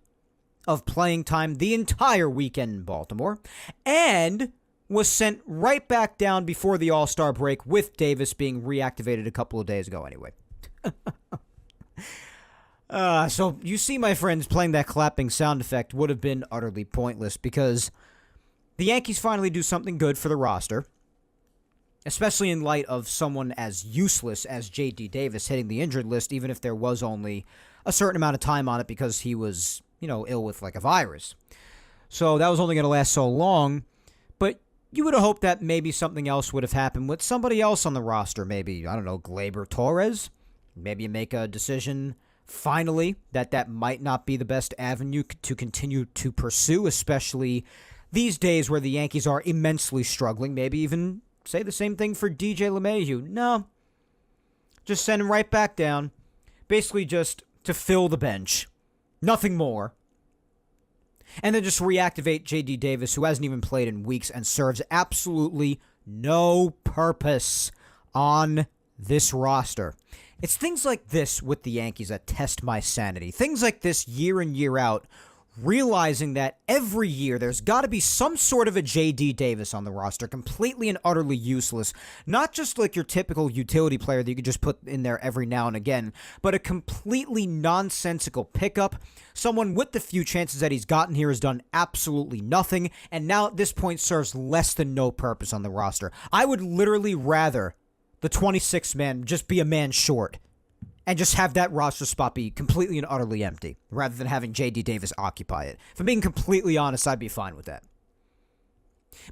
of playing time the entire weekend in Baltimore, and was sent right back down before the All-Star break, with Davis being reactivated a couple of days ago anyway. So you see, my friends, playing that clapping sound effect would have been utterly pointless because the Yankees finally do something good for the roster, especially in light of someone as useless as J.D. Davis hitting the injured list, even if there was only a certain amount of time on it because he was, ill with like a virus. So that was only going to last so long, but you would have hoped that maybe something else would have happened with somebody else on the roster. Maybe, I don't know, Glaber Torres. Maybe you make a decision finally that might not be the best avenue to continue to pursue, especially these days where the Yankees are immensely struggling. Maybe even say the same thing for DJ LeMahieu. No. Just send him right back down. Basically just to fill the bench. Nothing more. And then just reactivate J.D. Davis, who hasn't even played in weeks and serves absolutely no purpose on this roster. It's things like this with the Yankees that test my sanity. Things like this year in, year out, realizing that every year there's got to be some sort of a J.D. Davis on the roster, completely and utterly useless. Not just like your typical utility player that you could just put in there every now and again, but a completely nonsensical pickup. Someone with the few chances that he's gotten here has done absolutely nothing, and now at this point serves less than no purpose on the roster. I would literally rather the 26th man just be a man short and just have that roster spot be completely and utterly empty, rather than having J.D. Davis occupy it. If I'm being completely honest, I'd be fine with that.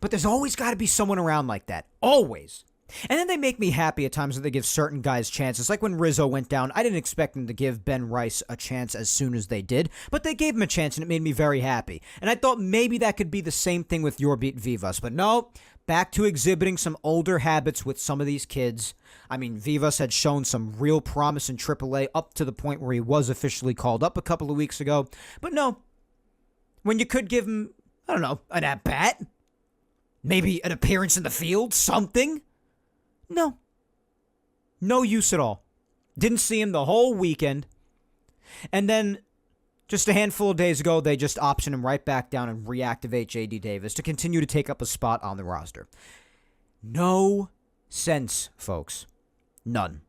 But there's always got to be someone around like that. Always. And then they make me happy at times that they give certain guys chances. Like when Rizzo went down, I didn't expect them to give Ben Rice a chance as soon as they did, but they gave him a chance and it made me very happy. And I thought maybe that could be the same thing with Yorbeat Vivas, but no, back to exhibiting some older habits with some of these kids. I mean, Vivas had shown some real promise in AAA up to the point where he was officially called up a couple of weeks ago. But no, when you could give him, I don't know, an at-bat, maybe an appearance in the field, something. No. No use at all. Didn't see him the whole weekend. And then, just a handful of days ago, they just option him right back down and reactivate J.D. Davis to continue to take up a spot on the roster. No sense, folks. None.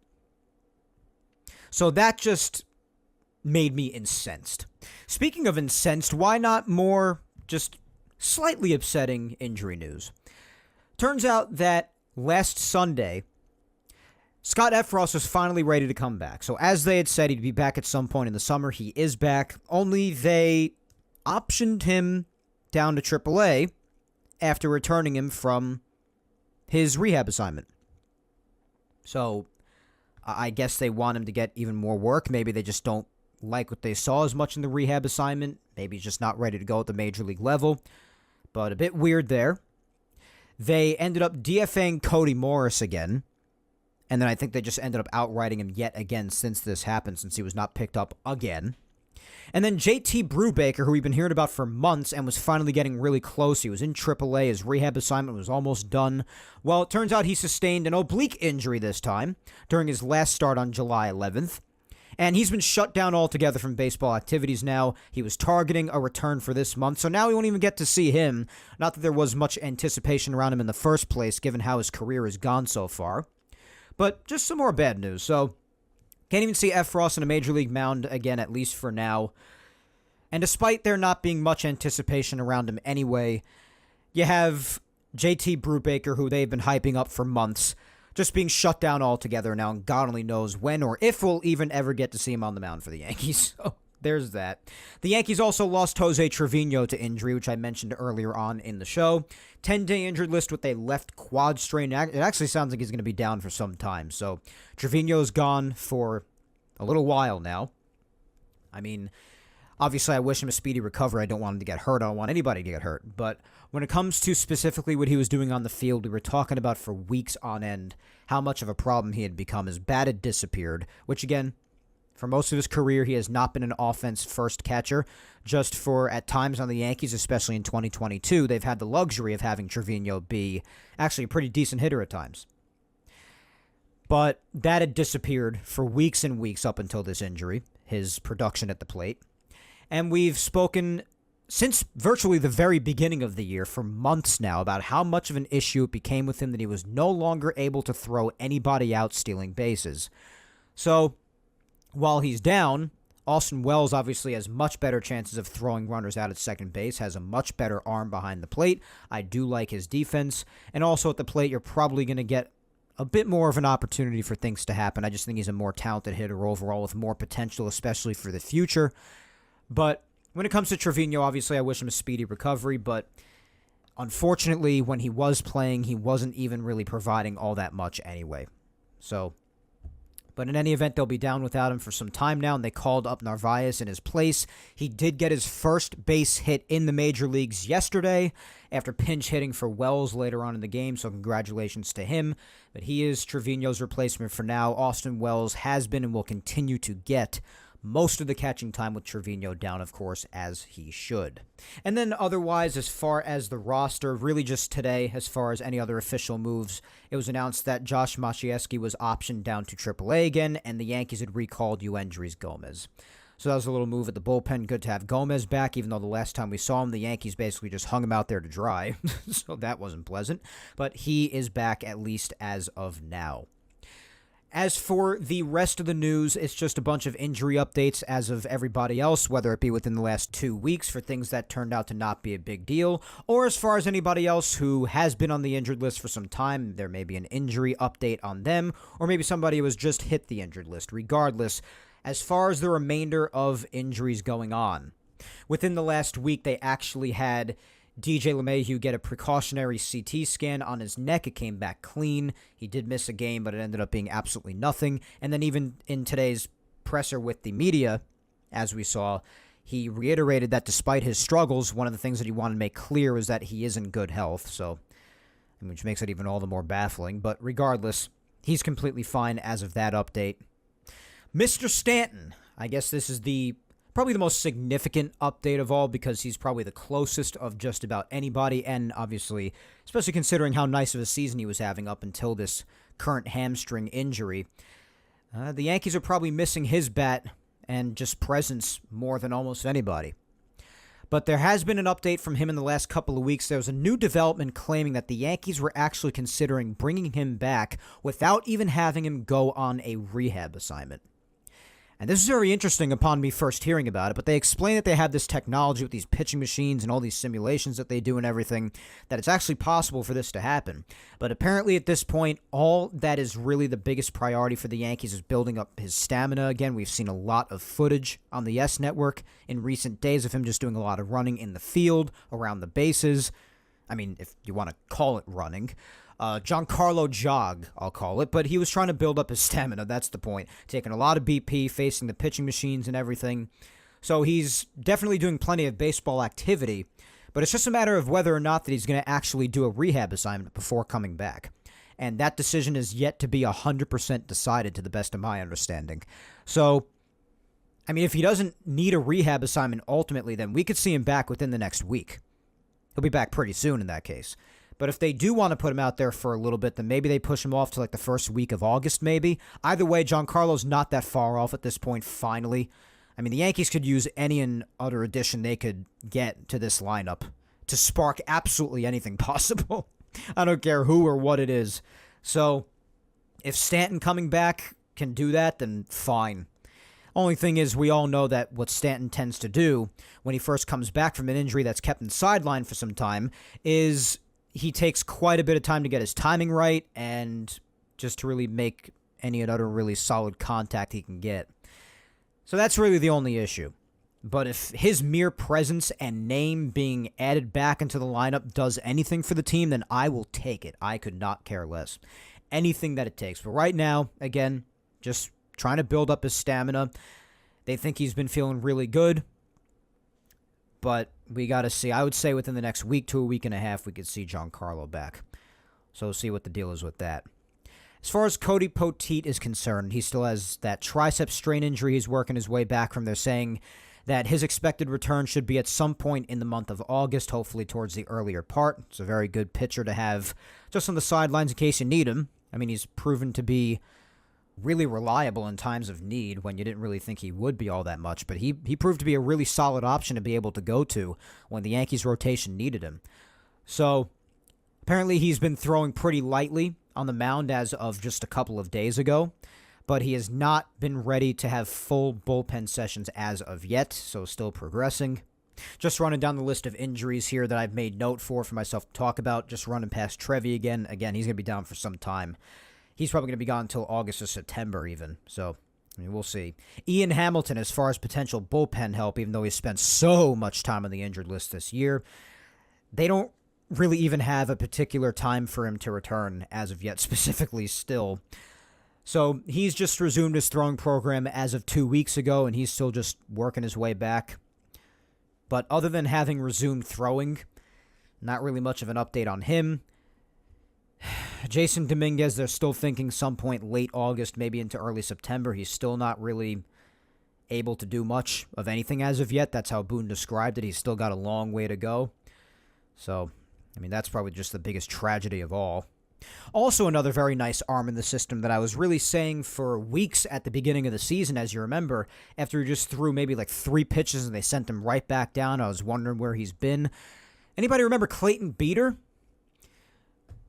So that just made me incensed. Speaking of incensed, why not more just slightly upsetting injury news? Turns out that last Sunday, Scott Effross was finally ready to come back. So as they had said, he'd be back at some point in the summer. He is back, only they optioned him down to AAA after returning him from his rehab assignment. So I guess they want him to get even more work. Maybe they just don't like what they saw as much in the rehab assignment. Maybe he's just not ready to go at the major league level. But a bit weird there. They ended up DFAing Cody Morris again. And then I think they just ended up outrighting him yet again since this happened, since he was not picked up again. And then JT Brubaker, who we've been hearing about for months and was finally getting really close. He was in AAA. His rehab assignment was almost done. Well, it turns out he sustained an oblique injury this time during his last start on July 11th. And he's been shut down altogether from baseball activities now. He was targeting a return for this month, so now we won't even get to see him. Not that there was much anticipation around him in the first place, given how his career has gone so far. But just some more bad news. So, can't even see Effross in a major league mound again, at least for now. And despite there not being much anticipation around him anyway, you have JT Brubaker, who they've been hyping up for months, just being shut down altogether now, and God only knows when or if we'll even ever get to see him on the mound for the Yankees. So there's that. The Yankees also lost Jose Trevino to injury, which I mentioned earlier on in the show. 10-day injured list with a left quad strain. It actually sounds like he's going to be down for some time. So Trevino's gone for a little while now. I mean, obviously I wish him a speedy recovery. I don't want him to get hurt. I don't want anybody to get hurt. But when it comes to specifically what he was doing on the field, we were talking about for weeks on end how much of a problem he had become. His bat had disappeared, which again, for most of his career, he has not been an offense-first catcher. Just for, at times on the Yankees, especially in 2022, they've had the luxury of having Trevino be actually a pretty decent hitter at times. But that had disappeared for weeks and weeks up until this injury, his production at the plate. And we've spoken since virtually the very beginning of the year for months now about how much of an issue it became with him that he was no longer able to throw anybody out stealing bases. So, while he's down, Austin Wells obviously has much better chances of throwing runners out at second base, has a much better arm behind the plate. I do like his defense. And also at the plate, you're probably going to get a bit more of an opportunity for things to happen. I just think he's a more talented hitter overall with more potential, especially for the future. But when it comes to Trevino, obviously I wish him a speedy recovery, but unfortunately, when he was playing, he wasn't even really providing all that much anyway. But in any event, they'll be down without him for some time now, and they called up Narvaez in his place. He did get his first base hit in the major leagues yesterday after pinch hitting for Wells later on in the game, so congratulations to him. But he is Trevino's replacement for now. Austin Wells has been and will continue to get most of the catching time with Trevino down, of course, as he should. And then otherwise, as far as the roster, really just today, as far as any other official moves, it was announced that Josh Maciejewski was optioned down to AAA again, and the Yankees had recalled Yoendrys Gomez. So that was a little move at the bullpen. Good to have Gomez back, even though the last time we saw him, the Yankees basically just hung him out there to dry. So that wasn't pleasant. But he is back, at least as of now. As for the rest of the news, it's just a bunch of injury updates as of everybody else, whether it be within the last 2 weeks for things that turned out to not be a big deal, or as far as anybody else who has been on the injured list for some time, there may be an injury update on them, or maybe somebody who has just hit the injured list. Regardless, as far as the remainder of injuries going on, within the last week, they actually had DJ LeMahieu get a precautionary CT scan on his neck. It came back clean. He did miss a game, but it ended up being absolutely nothing. And then even in today's presser with the media, as we saw, he reiterated that despite his struggles, one of the things that he wanted to make clear was that he is in good health, so which makes it even all the more baffling. But regardless, he's completely fine as of that update. Mr. Stanton, I guess this is probably the most significant update of all because he's probably the closest of just about anybody, and obviously, especially considering how nice of a season he was having up until this current hamstring injury. The Yankees are probably missing his bat and just presence more than almost anybody. But there has been an update from him in the last couple of weeks. There was a new development claiming that the Yankees were actually considering bringing him back without even having him go on a rehab assignment. And this is very interesting upon me first hearing about it, but they explain that they have this technology with these pitching machines and all these simulations that they do and everything, that it's actually possible for this to happen. But apparently at this point, all that is really the biggest priority for the Yankees is building up his stamina again. We've seen a lot of footage on the YES Network in recent days of him just doing a lot of running in the field, around the bases. I mean, if you want to call it running. Giancarlo jog, I'll call it, but he was trying to build up his stamina, that's the point. Taking a lot of BP, facing the pitching machines and everything. So he's definitely doing plenty of baseball activity, but it's just a matter of whether or not that he's going to actually do a rehab assignment before coming back. And that decision is yet to be 100% decided to the best of my understanding. So, I mean, if he doesn't need a rehab assignment ultimately, then we could see him back within the next week. He'll be back pretty soon in that case. But if they do want to put him out there for a little bit, then maybe they push him off to like the first week of August, maybe. Either way, Giancarlo's not that far off at this point, finally. I mean, the Yankees could use any and other addition they could get to this lineup to spark absolutely anything possible. I don't care who or what it is. So, if Stanton coming back can do that, then fine. Only thing is, we all know that what Stanton tends to do when he first comes back from an injury that's kept him sidelined for some time is he takes quite a bit of time to get his timing right and just to really make any and other really solid contact he can get. So that's really the only issue. But if his mere presence and name being added back into the lineup does anything for the team, then I will take it. I could not care less. Anything that it takes. But right now, again, just trying to build up his stamina. They think he's been feeling really good. But we got to see. I would say within the next week to a week and a half, we could see Giancarlo back. So we'll see what the deal is with that. As far as Cody Poteet is concerned, he still has that tricep strain injury he's working his way back from. They're saying that his expected return should be at some point in the month of August, hopefully towards the earlier part. It's a very good pitcher to have just on the sidelines in case you need him. I mean, he's proven to be really reliable in times of need when you didn't really think he would be all that much. But he proved to be a really solid option to be able to go to when the Yankees rotation needed him. So apparently he's been throwing pretty lightly on the mound as of just a couple of days ago. But he has not been ready to have full bullpen sessions as of yet, so still progressing. Just running down the list of injuries here that I've made note for myself to talk about. Just running past Trevi again. Again, he's going to be down for some time. He's probably going to be gone until August or September even, so I mean, we'll see. Ian Hamilton, as far as potential bullpen help, even though he spent so much time on the injured list this year, they don't really even have a particular time for him to return as of yet, specifically still. So he's just resumed his throwing program as of 2 weeks ago, and he's still just working his way back. But other than having resumed throwing, not really much of an update on him. Jason Dominguez, they're still thinking some point late August, maybe into early September. He's still not really able to do much of anything as of yet. That's how Boone described it. He's still got a long way to go. So, I mean, that's probably just the biggest tragedy of all. Also, another very nice arm in the system that I was really saying for weeks at the beginning of the season, as you remember, after he just threw maybe like 3 pitches and they sent him right back down. I was wondering where he's been. Anybody remember Clayton Beeter?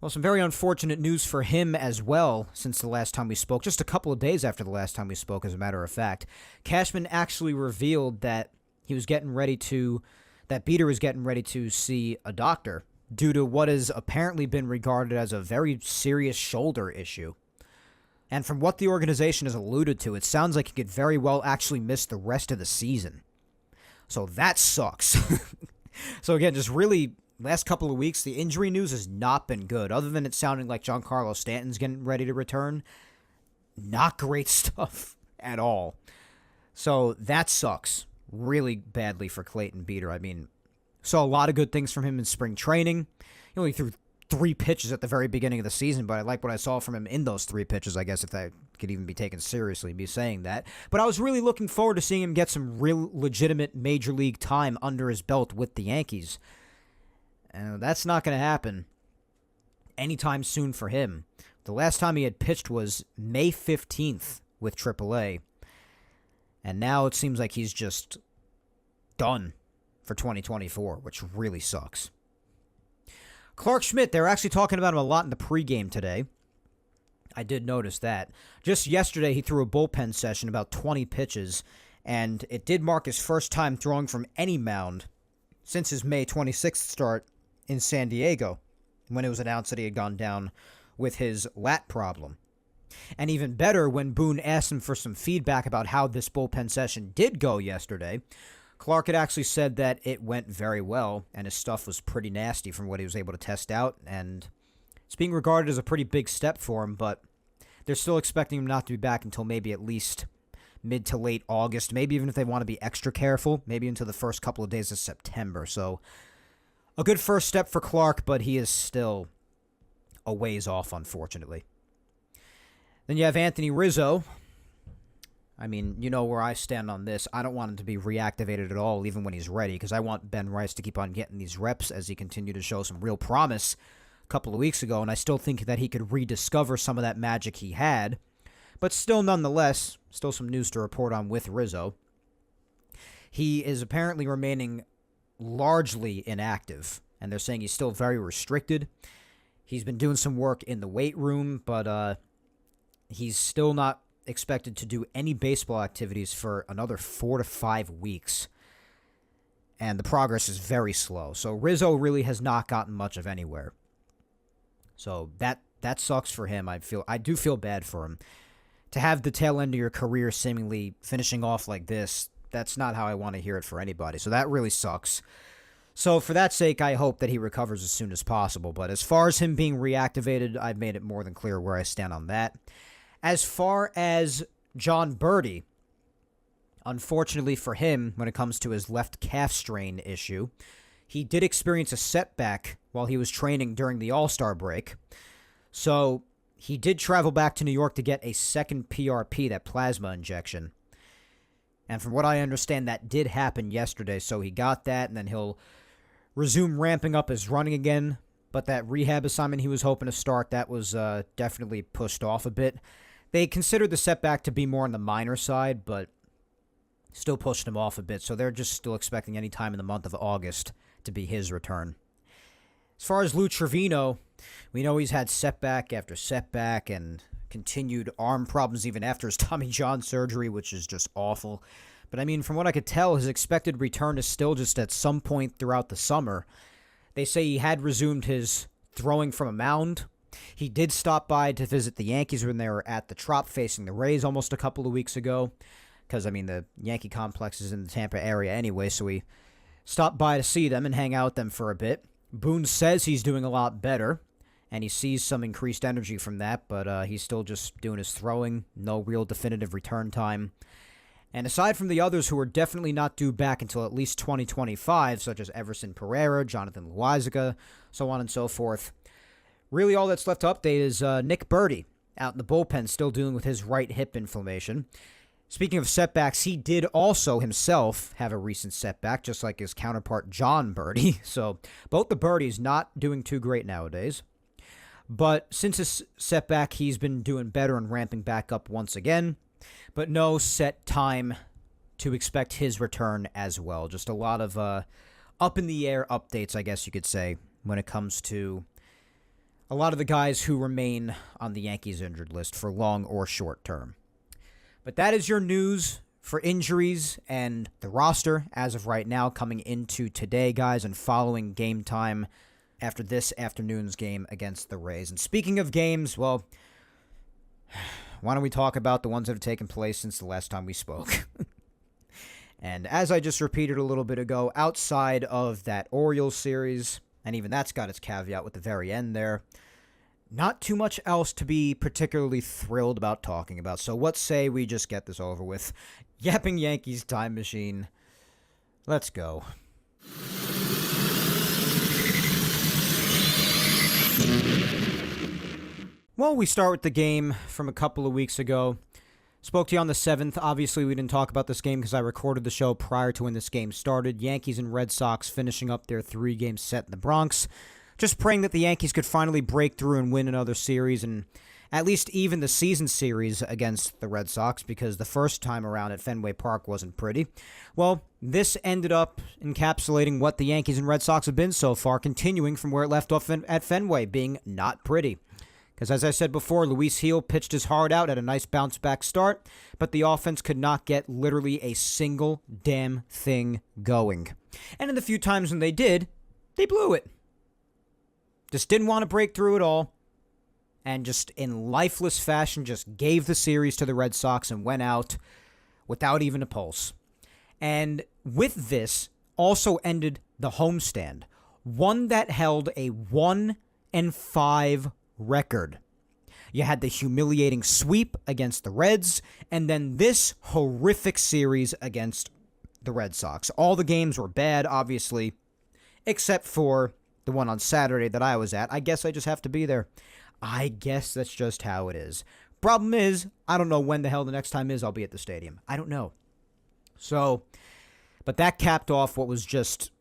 Well, some very unfortunate news for him as well since the last time we spoke. Just a couple of days after the last time we spoke, as a matter of fact. Cashman actually revealed that he was getting ready to, that Beeter was getting ready to see a doctor due to what has apparently been regarded as a very serious shoulder issue. And from what the organization has alluded to, it sounds like he could very well actually miss the rest of the season. So that sucks. So again, just really last couple of weeks, the injury news has not been good. Other than it sounding like Giancarlo Stanton's getting ready to return, not great stuff at all. So that sucks really badly for Clayton Beeter. I mean, saw a lot of good things from him in spring training. He only threw 3 pitches at the very beginning of the season, but I like what I saw from him in those 3 pitches, I guess, if that could even be taken seriously, me saying that. But I was really looking forward to seeing him get some real legitimate major league time under his belt with the Yankees. And that's not going to happen anytime soon for him. The last time he had pitched was May 15th with AAA. And now it seems like he's just done for 2024, which really sucks. Clark Schmidt, they're actually talking about him a lot in the pregame today. I did notice that. Just yesterday, he threw a bullpen session, about 20 pitches, and it did mark his first time throwing from any mound since his May 26th start in San Diego, when it was announced that he had gone down with his lat problem. And even better, when Boone asked him for some feedback about how this bullpen session did go yesterday, Clark had actually said that it went very well, and his stuff was pretty nasty from what he was able to test out, and it's being regarded as a pretty big step for him, but they're still expecting him not to be back until maybe at least mid to late August, maybe even if they want to be extra careful, maybe into the first couple of days of September. So a good first step for Clark, but he is still a ways off, unfortunately. Then you have Anthony Rizzo. I mean, you know where I stand on this. I don't want him to be reactivated at all, even when he's ready, because I want Ben Rice to keep on getting these reps as he continued to show some real promise a couple of weeks ago, and I still think that he could rediscover some of that magic he had. But still, nonetheless, still some news to report on with Rizzo. He is apparently remaining largely inactive, and they're saying he's still very restricted. He's been doing some work in the weight room, but he's still not expected to do any baseball activities for another 4 to 5 weeks. And the progress is very slow. So Rizzo really has not gotten much of anywhere. So that sucks for him. I do feel bad for him. To have the tail end of your career seemingly finishing off like this, that's not how I want to hear it for anybody. So that really sucks. So for that sake, I hope that he recovers as soon as possible. But as far as him being reactivated, I've made it more than clear where I stand on that. As far as John Birdie, unfortunately for him, when it comes to his left calf strain issue, he did experience a setback while he was training during the All-Star break. So he did travel back to New York to get a second PRP, that plasma injection. And from what I understand, that did happen yesterday. So he got that, and then he'll resume ramping up his running again. But that rehab assignment he was hoping to start, that was definitely pushed off a bit. They considered the setback to be more on the minor side, but still pushed him off a bit. So they're just still expecting any time in the month of August to be his return. As far as Lou Trevino, we know he's had setback after setback and continued arm problems even after his Tommy John surgery, which is just awful. But I mean, from what I could tell, his expected return is still just at some point throughout the summer. They say he had resumed his throwing from a mound. He did stop by to visit the Yankees when they were at the Trop facing the Rays almost a couple of weeks ago. Because, I mean, the Yankee complex is in the Tampa area anyway, so he stopped by to see them and hang out with them for a bit. Boone says he's doing a lot better, and he sees some increased energy from that, but he's still just doing his throwing. No real definitive return time. And aside from the others who are definitely not due back until at least 2025, such as Everson Pereira, Jonathan Loizaga, so on and so forth, really all that's left to update is Nick Birdie out in the bullpen still dealing with his right hip inflammation. Speaking of setbacks, he did also himself have a recent setback, just like his counterpart John Birdie. So both the Birdies not doing too great nowadays. But since his setback, he's been doing better and ramping back up once again. But no set time to expect his return as well. Just a lot of up-in-the-air updates, I guess you could say, when it comes to a lot of the guys who remain on the Yankees injured list for long or short term. But that is your news for injuries and the roster as of right now coming into today, guys, and following game time after this afternoon's game against the Rays. And speaking of games, well, why don't we talk about the ones that have taken place since the last time we spoke? And as I just repeated a little bit ago, outside of that Orioles series, And even that's got its caveat with the very end there. Not too much else to be particularly thrilled about talking about. So what say we just get this over with? Yapping Yankees Time Machine. Let's go. Well, we start with the game from a couple of weeks ago. Spoke to you on the 7th. Obviously, we didn't talk about this game because I recorded the show prior to when this game started. Yankees and Red Sox finishing up their 3-game set in the Bronx. Just praying that the Yankees could finally break through and win another series and at least even the season series against the Red Sox, because the first time around at Fenway Park wasn't pretty. Well, this ended up encapsulating what the Yankees and Red Sox have been so far, continuing from where it left off at Fenway, being not pretty. Because as I said before, Luis Gil pitched his heart out at a nice bounce-back start, but the offense could not get literally a single damn thing going. And in the few times when they did, they blew it. Just didn't want to break through at all, and just in lifeless fashion just gave the series to the Red Sox and went out without even a pulse. And with this, also ended the homestand, one that held a 1-5 record. You had the humiliating sweep against the Reds, and then this horrific series against the Red Sox. All the games were bad, obviously, except for the one on Saturday that I was at. I guess I just have to be there. I guess that's just how it is. Problem is, I don't know when the hell the next time is I'll be at the stadium. I don't know. So, but that capped off what was just,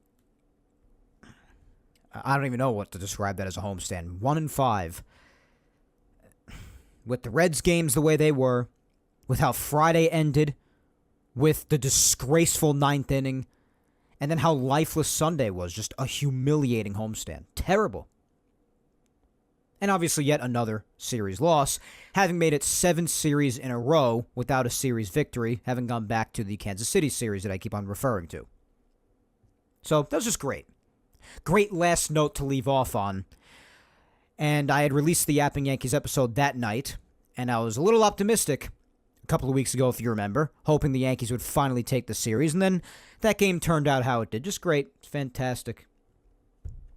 I don't even know what to describe that as a homestand. 1-5. With the Reds games the way they were, with how Friday ended, with the disgraceful 9th inning, and then how lifeless Sunday was. Just a humiliating homestand. Terrible. And obviously yet another series loss, having made it 7 series in a row without a series victory, having gone back to the Kansas City series that I keep on referring to. So that was just great. Great last note to leave off on. And I had released the Yapping Yankees episode that night, and I was a little optimistic a couple of weeks ago, if you remember, hoping the Yankees would finally take the series, and then that game turned out how it did. Just great. It's fantastic.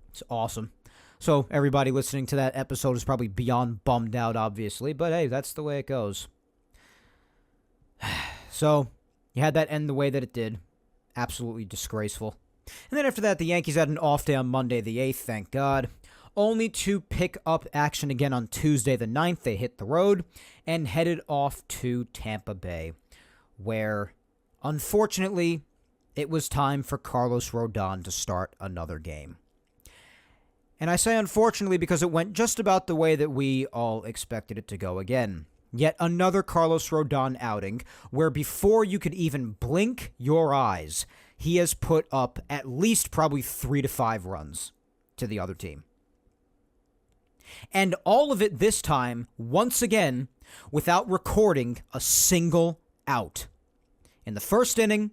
It's awesome. So everybody listening to that episode is probably beyond bummed out, obviously, but hey, that's the way it goes. So you had that end the way that it did. Absolutely disgraceful. And then after that, the Yankees had an off day on Monday the 8th, thank God. Only to pick up action again on Tuesday the 9th. They hit the road and headed off to Tampa Bay, where, unfortunately, it was time for Carlos Rodon to start another game. And I say unfortunately because it went just about the way that we all expected it to go again. Yet another Carlos Rodon outing where before you could even blink your eyes, he has put up at least probably 3 to 5 runs to the other team. And all of it this time, once again, without recording a single out. In the first inning,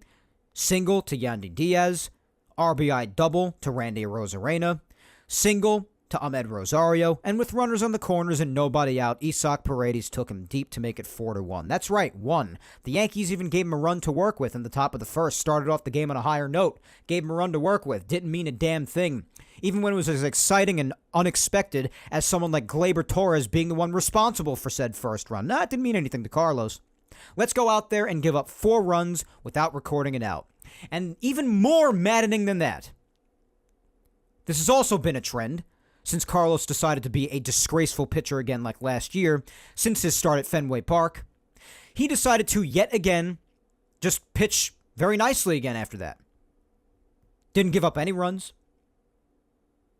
single to Yandy Diaz, RBI double to Randy Arozarena, single to Ahmed Rosario, and with runners on the corners and nobody out, Isaac Paredes took him deep to make it 4-1. That's right, 1. The Yankees even gave him a run to work with in the top of the first, started off the game on a higher note, gave him a run to work with, didn't mean a damn thing. Even when it was as exciting and unexpected as someone like Gleyber Torres being the one responsible for said first run. Nah, it didn't mean anything to Carlos. Let's go out there and give up 4 runs without recording it out. And even more maddening than that, this has also been a trend since Carlos decided to be a disgraceful pitcher again like last year, since his start at Fenway Park. He decided to yet again just pitch very nicely again after that. Didn't give up any runs.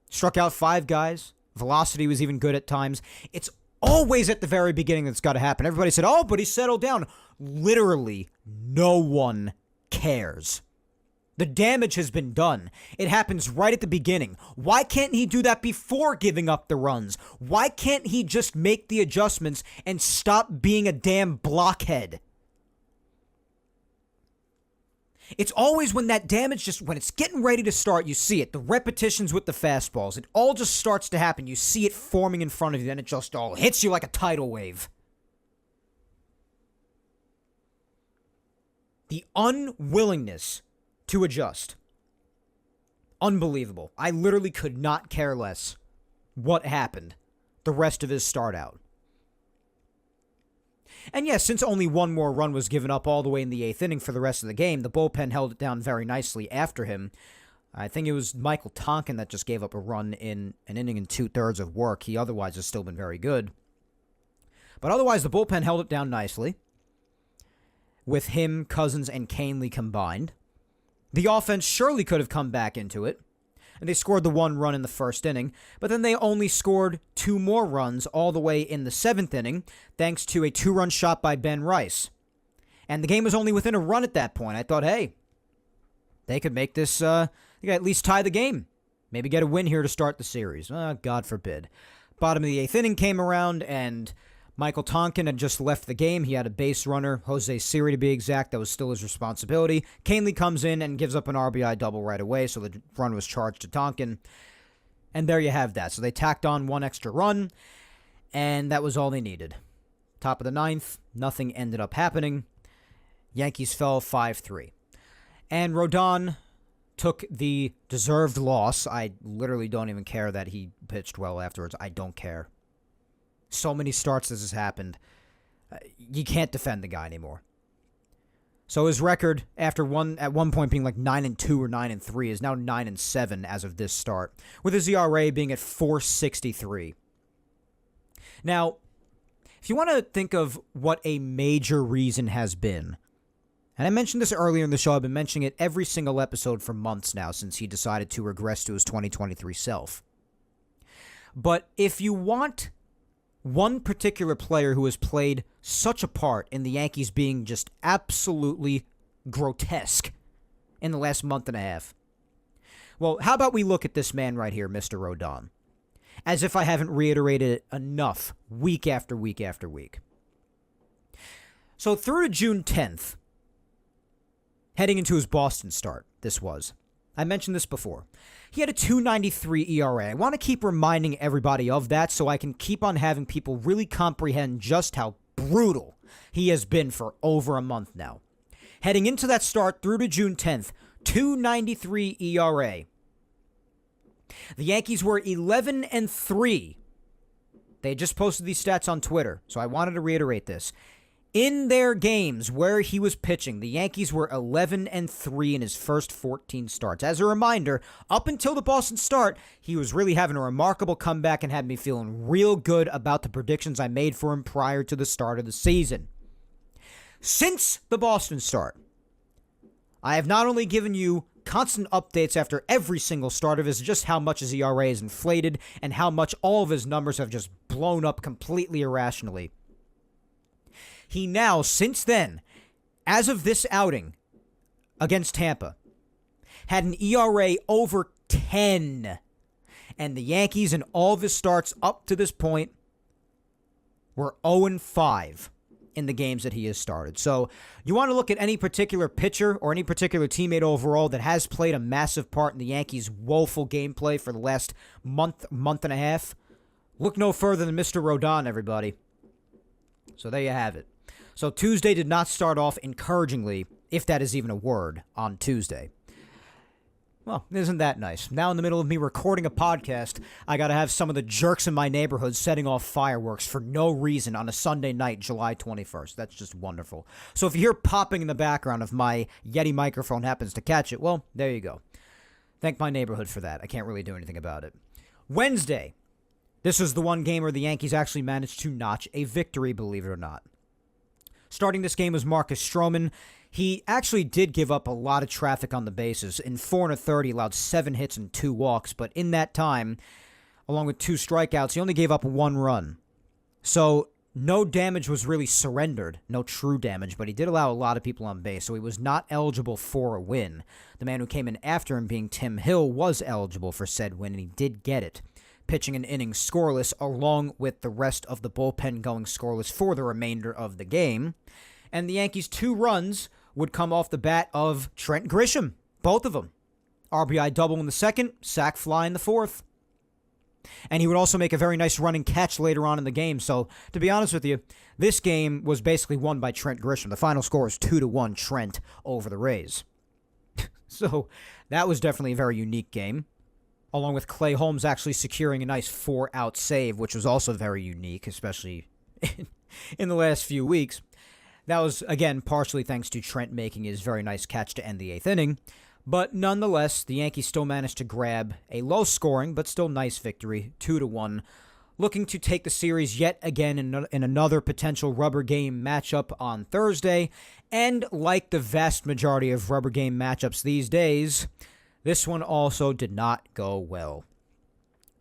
Struck out 5 guys. Velocity was even good at times. It's always at the very beginning that's got to happen. Everybody said, oh, but he settled down. Literally, no one cares. The damage has been done. It happens right at the beginning. Why can't he do that before giving up the runs? Why can't he just make the adjustments and stop being a damn blockhead? It's always when that damage when it's getting ready to start, you see it. The repetitions with the fastballs. It all just starts to happen. You see it forming in front of you, and it just all hits you like a tidal wave. The unwillingness to adjust. Unbelievable. I literally could not care less what happened the rest of his start out. And yes, since only one more run was given up all the way in the 8th inning for the rest of the game, the bullpen held it down very nicely after him. I think it was Michael Tonkin that just gave up a run in an inning and 2/3 of work. He otherwise has still been very good. But otherwise, the bullpen held it down nicely with him, Cousins, and Canely combined. The offense surely could have come back into it, and they scored the 1 run in the 1st inning, but then they only scored 2 more runs all the way in the 7th inning, thanks to a 2-run shot by Ben Rice. And the game was only within a run at that point. I thought, hey, they could make this, they could at least tie the game. Maybe get a win here to start the series. God forbid. Bottom of the 8th inning came around, and Michael Tonkin had just left the game. He had a base runner, Jose Siri to be exact. That was still his responsibility. Canely comes in and gives up an RBI double right away, so the run was charged to Tonkin. And there you have that. So they tacked on 1 extra run, and that was all they needed. Top of the 9th, nothing ended up happening. Yankees fell 5-3. And Rodon took the deserved loss. I literally don't even care that he pitched well afterwards. I don't care. So many starts this has happened. You can't defend the guy anymore. So his record after at one point being like 9-2 or 9-3 is now 9-7 as of this start, with his ERA being at 4.63. Now, if you want to think of what a major reason has been, and I mentioned this earlier in the show, I've been mentioning it every single episode for months now since he decided to regress to his 2023 self. But if you want one particular player who has played such a part in the Yankees being just absolutely grotesque in the last month and a half, well, how about we look at this man right here, Mr. Rodon, as if I haven't reiterated it enough week after week after week. So through to June 10th, heading into his Boston start, this was. I mentioned this before. He had a 2.93 ERA. I want to keep reminding everybody of that so I can keep on having people really comprehend just how brutal he has been for over a month now. Heading into that start through to June 10th, 2.93 ERA. The Yankees were 11-3. They had just posted these stats on Twitter, so I wanted to reiterate this. In their games where he was pitching, the Yankees were 11-3 in his first 14 starts. As a reminder, up until the Boston start, he was really having a remarkable comeback and had me feeling real good about the predictions I made for him prior to the start of the season. Since the Boston start, I have not only given you constant updates after every single start of his, just how much his ERA is inflated and how much all of his numbers have just blown up completely irrationally. He now, since then, as of this outing against Tampa, had an ERA over 10. And the Yankees in all of his starts up to this point were 0-5 in the games that he has started. So you want to look at any particular pitcher or any particular teammate overall that has played a massive part in the Yankees' woeful gameplay for the last month and a half, look no further than Mr. Rodon, everybody. So there you have it. So Tuesday did not start off encouragingly, if that is even a word, on Tuesday. Well, isn't that nice? Now in the middle of me recording a podcast, I got to have some of the jerks in my neighborhood setting off fireworks for no reason on a Sunday night, July 21st. That's just wonderful. So if you hear popping in the background, if my Yeti microphone happens to catch it, well, there you go. Thank my neighborhood for that. I can't really do anything about it. Wednesday. This was the one game where the Yankees actually managed to notch a victory, believe it or not. Starting this game was Marcus Stroman. He actually did give up a lot of traffic on the bases. In 4 1/3, he allowed 7 hits and 2 walks, but in that time, along with 2 strikeouts, he only gave up 1 run. So no damage was really surrendered, no true damage, but he did allow a lot of people on base, so he was not eligible for a win. The man who came in after him, being Tim Hill, was eligible for said win, and he did get it, pitching an inning scoreless, along with the rest of the bullpen going scoreless for the remainder of the game. And the Yankees' 2 runs would come off the bat of Trent Grisham, both of them. RBI double in the second, sac fly in the fourth. And he would also make a very nice running catch later on in the game. So, to be honest with you, this game was basically won by Trent Grisham. The final score is 2-1 Trent over the Rays. So that was definitely a very unique game, along with Clay Holmes actually securing a nice 4-out save, which was also very unique, especially in the last few weeks. That was, again, partially thanks to Trent making his very nice catch to end the 8th inning. But nonetheless, the Yankees still managed to grab a low-scoring but still nice victory, 2-1, looking to take the series yet again in another potential rubber game matchup on Thursday. And like the vast majority of rubber game matchups these days, this one also did not go well.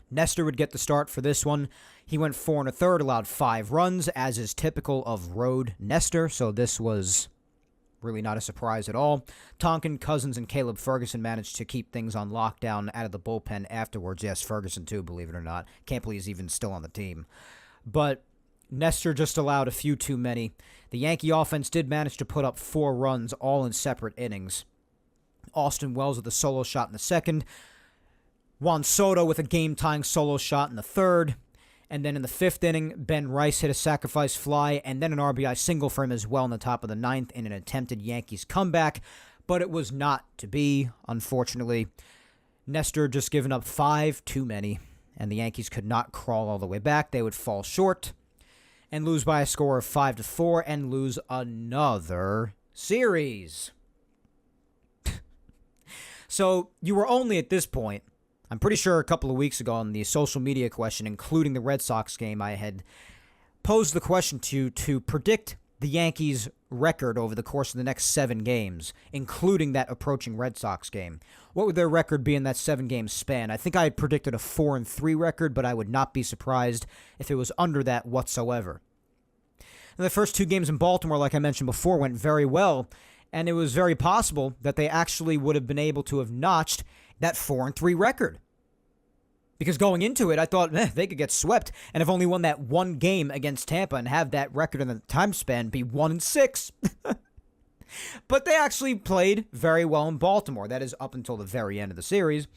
Nestor would get the start for this one. He went 4 1/3, allowed 5 runs, as is typical of road Nestor, so this was really not a surprise at all. Tonkin, Cousins, and Caleb Ferguson managed to keep things on lockdown out of the bullpen afterwards. Yes, Ferguson too, believe it or not. Can't believe he's even still on the team. But Nestor just allowed a few too many. The Yankee offense did manage to put up 4 runs, all in separate innings. Austin Wells with a solo shot in the second. Juan Soto with a game-tying solo shot in the third. And then in the 5th inning, Ben Rice hit a sacrifice fly and then an RBI single for him as well in the top of the 9th in an attempted Yankees comeback. But it was not to be, unfortunately. Nestor just given up 5 too many, and the Yankees could not crawl all the way back. They would fall short and lose by a score of 5-4 and lose another series. So you were only at this point, I'm pretty sure a couple of weeks ago on the social media question, including the Red Sox game, I had posed the question to predict the Yankees' record over the course of the next 7 games, including that approaching Red Sox game. What would their record be in that 7-game span? I think I had predicted a 4-3 record, but I would not be surprised if it was under that whatsoever. And the first 2 games in Baltimore, like I mentioned before, went very well, and it was very possible that they actually would have been able to have notched that 4-3 record. Because going into it, I thought they could get swept and have only won that 1 game against Tampa and have that record in the time span be 1-6. But they actually played very well in Baltimore. That is up until the very end of the series.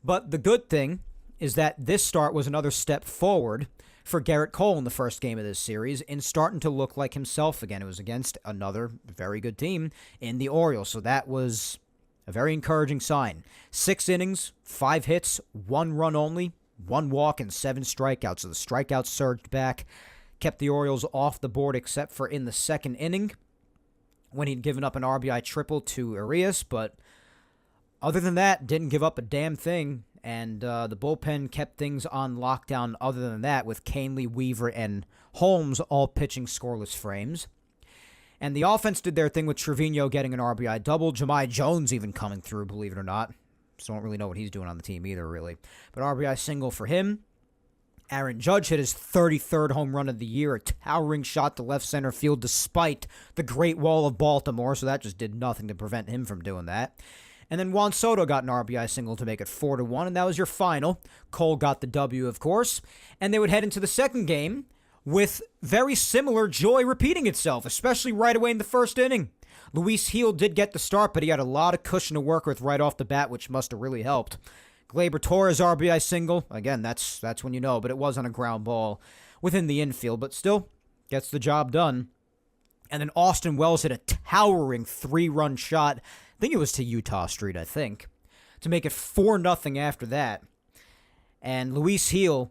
But the good thing is that this start was another step forward for Garrett Cole in the first game of this series in starting to look like himself again. It was against another very good team in the Orioles. So that was a very encouraging sign. 6 innings, 5 hits, 1 run only, 1 walk, and 7 strikeouts. So the strikeouts surged back, kept the Orioles off the board except for in the 2nd inning when he'd given up an RBI triple to Arias. But other than that, didn't give up a damn thing. And the bullpen kept things on lockdown other than that, with Canely, Weaver, and Holmes all pitching scoreless frames. And the offense did their thing with Trevino getting an RBI double. Jahmai Jones even coming through, believe it or not. So I don't really know what he's doing on the team either, really. But RBI single for him. Aaron Judge hit his 33rd home run of the year, a towering shot to left center field despite the Great Wall of Baltimore. So that just did nothing to prevent him from doing that. And then Juan Soto got an RBI single to make it 4-1, and that was your final. Cole got the W, of course. And they would head into the second game with very similar joy repeating itself, especially right away in the first inning. Luis Gil did get the start, but he had a lot of cushion to work with right off the bat, which must have really helped. Gleyber Torres RBI single. Again, that's when you know, but it was on a ground ball within the infield, but still gets the job done. And then Austin Wells hit a towering 3-run shot. I think it was to Utah Street, to make it 4-0 after that. And Luis Gil,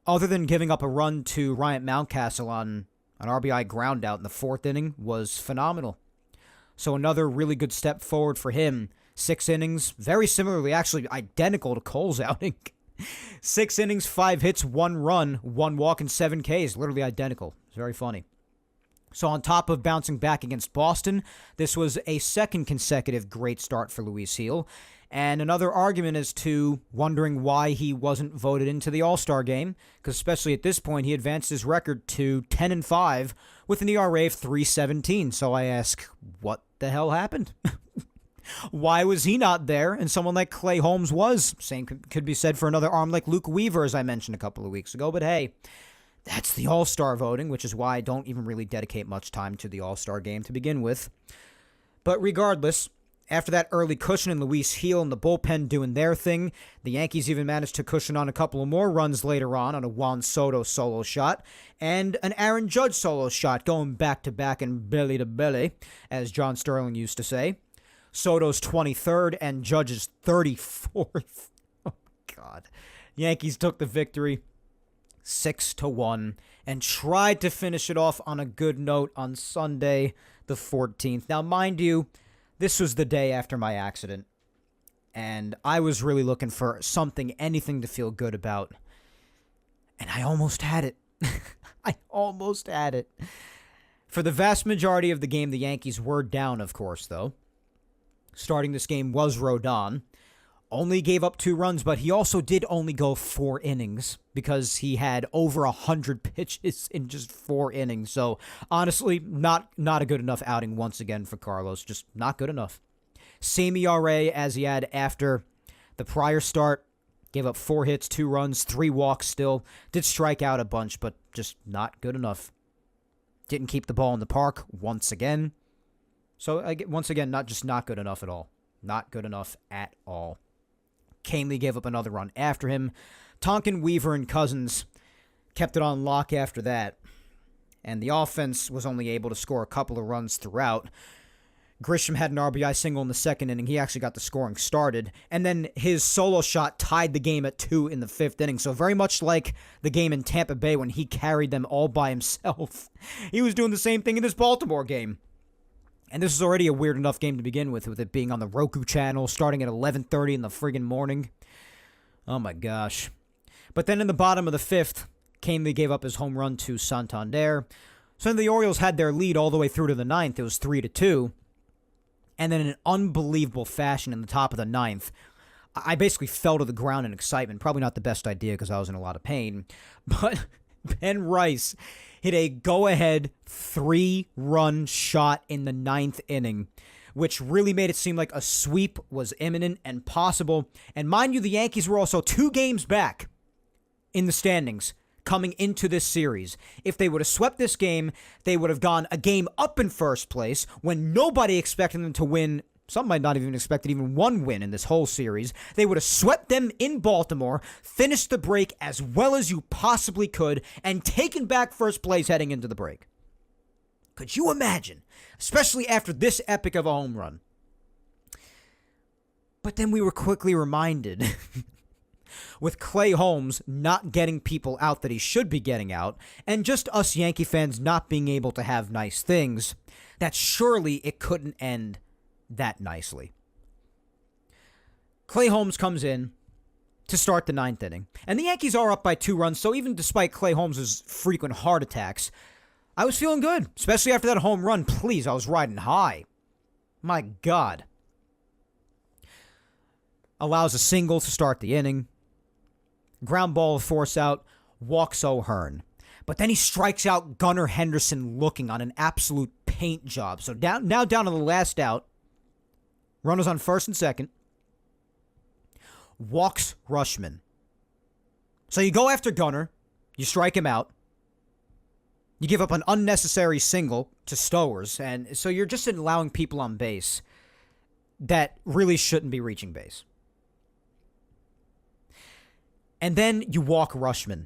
other than giving up a run to Ryan Mountcastle on an RBI ground out in the 4th inning, was phenomenal. So another really good step forward for him. 6 innings, very similarly, actually identical to Cole's outing. 6 innings, 5 hits, 1 run, 1 walk, and 7 Ks. Literally identical. It's very funny. So on top of bouncing back against Boston, this was a second consecutive great start for Luis Gil. And another argument as to wondering why he wasn't voted into the All-Star game, because especially at this point, he advanced his record to 10-5 with an ERA of 3.17. So I ask, what the hell happened? Why was he not there and someone like Clay Holmes was? Same could be said for another arm like Luke Weaver, as I mentioned a couple of weeks ago. But hey, that's the All-Star voting, which is why I don't even really dedicate much time to the All-Star game to begin with. But regardless, after that early cushion and Luis Gil and the bullpen doing their thing, the Yankees even managed to cushion on a couple of more runs later on a Juan Soto solo shot and an Aaron Judge solo shot going back-to-back and belly-to-belly, as John Sterling used to say. Soto's 23rd, and Judge's 34th. Oh, God. Yankees took the victory 6-1 and tried to finish it off on a good note on Sunday, the 14th. Now, mind you, this was the day after my accident, and I was really looking for something, anything to feel good about, and I almost had it. I almost had it. For the vast majority of the game, the Yankees were down, of course, though. Starting this game was Rodon. Only gave up 2 runs, but he also did only go 4 innings because he had over 100 pitches in just 4 innings. So, honestly, not a good enough outing once again for Carlos. Just not good enough. Same ERA as he had after the prior start. Gave up 4 hits, 2 runs, 3 walks still. Did strike out a bunch, but just not good enough. Didn't keep the ball in the park once again. So, once again, not good enough at all. Not good enough at all. Canely gave up another run after him. Tonkin, Weaver, and Cousins kept it on lock after that. And the offense was only able to score a couple of runs throughout. Grisham had an RBI single in the second inning. He actually got the scoring started. And then his solo shot tied the game at 2 in the 5th inning. So very much like the game in Tampa Bay when he carried them all by himself. He was doing the same thing in this Baltimore game. And this is already a weird enough game to begin with it being on the Roku channel, starting at 11:30 in the friggin' morning. Oh my gosh. But then in the bottom of the 5th, Canely gave up his home run to Santander. So then the Orioles had their lead all the way through to the 9th. It was 3-2. And then in an unbelievable fashion in the top of the 9th, I basically fell to the ground in excitement. Probably not the best idea because I was in a lot of pain. But Ben Rice hit a go-ahead 3-run shot in the 9th inning, which really made it seem like a sweep was imminent and possible. And mind you, the Yankees were also 2 games back in the standings coming into this series. If they would have swept this game, they would have gone a game up in first place when nobody expected them to win. Some might not even expected even 1 win in this whole series. They would have swept them in Baltimore, finished the break as well as you possibly could, and taken back first place heading into the break. Could you imagine? Especially after this epic of a home run. But then we were quickly reminded, with Clay Holmes not getting people out that he should be getting out, and just us Yankee fans not being able to have nice things, that surely it couldn't end that nicely. Clay Holmes comes in to start the 9th inning, and the Yankees are up by 2 runs, so even despite Clay Holmes' frequent heart attacks, I was feeling good, especially after that home run. Please, I was riding high. My God. Allows a single to start the inning. Ground ball, force out, walks O'Hearn. But then he strikes out Gunnar Henderson looking on an absolute paint job. So down to the last out. Runners on first and second. Walks Rushman. So you go after Gunnar. You strike him out. You give up an unnecessary single to Stowers. And so you're just allowing people on base that really shouldn't be reaching base. And then you walk Rushman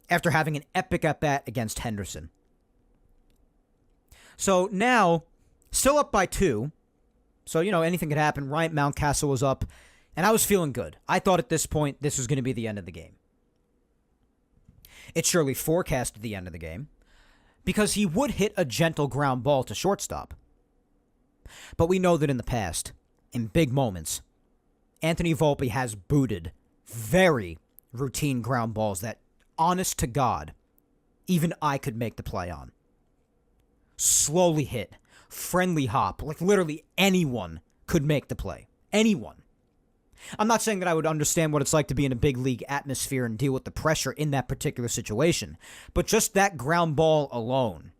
after having an epic at-bat against Henderson. So now, still up by 2. So, anything could happen. Ryan Mountcastle was up, and I was feeling good. I thought at this point this was going to be the end of the game. It surely forecasted the end of the game because he would hit a gentle ground ball to shortstop. But we know that in the past, in big moments, Anthony Volpe has booted very routine ground balls that, honest to God, even I could make the play on. Slowly hit. Friendly hop, like literally anyone could make the play. Anyone. I'm not saying that I would understand what it's like to be in a big league atmosphere and deal with the pressure in that particular situation, but just that ground ball alone,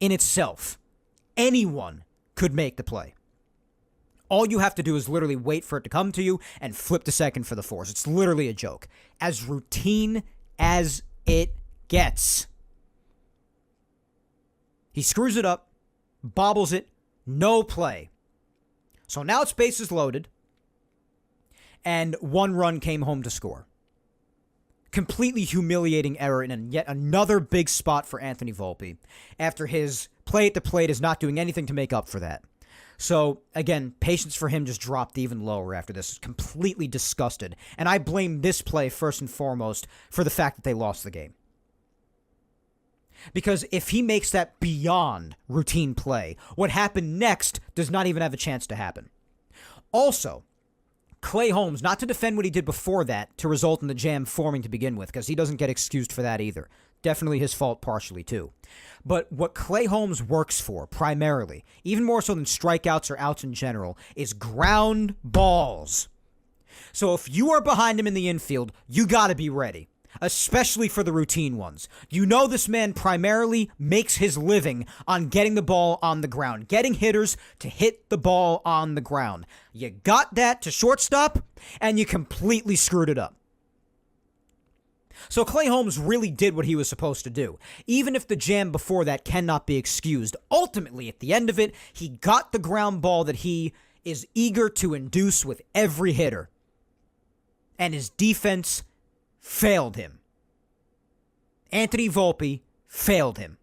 in itself, anyone could make the play. All you have to do is literally wait for it to come to you and flip to second for the force. It's literally a joke. As routine as it gets. He screws it up, bobbles it, no play. So now it's bases loaded, and 1 run came home to score. Completely humiliating error in yet another big spot for Anthony Volpe after his play at the plate is not doing anything to make up for that. So, again, patience for him just dropped even lower after this. Completely disgusted. And I blame this play first and foremost for the fact that they lost the game. Because if he makes that beyond routine play, what happened next does not even have a chance to happen. Also, Clay Holmes, not to defend what he did before that to result in the jam forming to begin with, because he doesn't get excused for that either. Definitely his fault partially too. But what Clay Holmes works for primarily, even more so than strikeouts or outs in general, is ground balls. So if you are behind him in the infield, you got to be ready, especially for the routine ones. You know this man primarily makes his living on getting the ball on the ground, getting hitters to hit the ball on the ground. You got that to shortstop, and you completely screwed it up. So Clay Holmes really did what he was supposed to do, even if the jam before that cannot be excused. Ultimately, at the end of it, he got the ground ball that he is eager to induce with every hitter. And his defense failed him. Anthony Volpe failed him.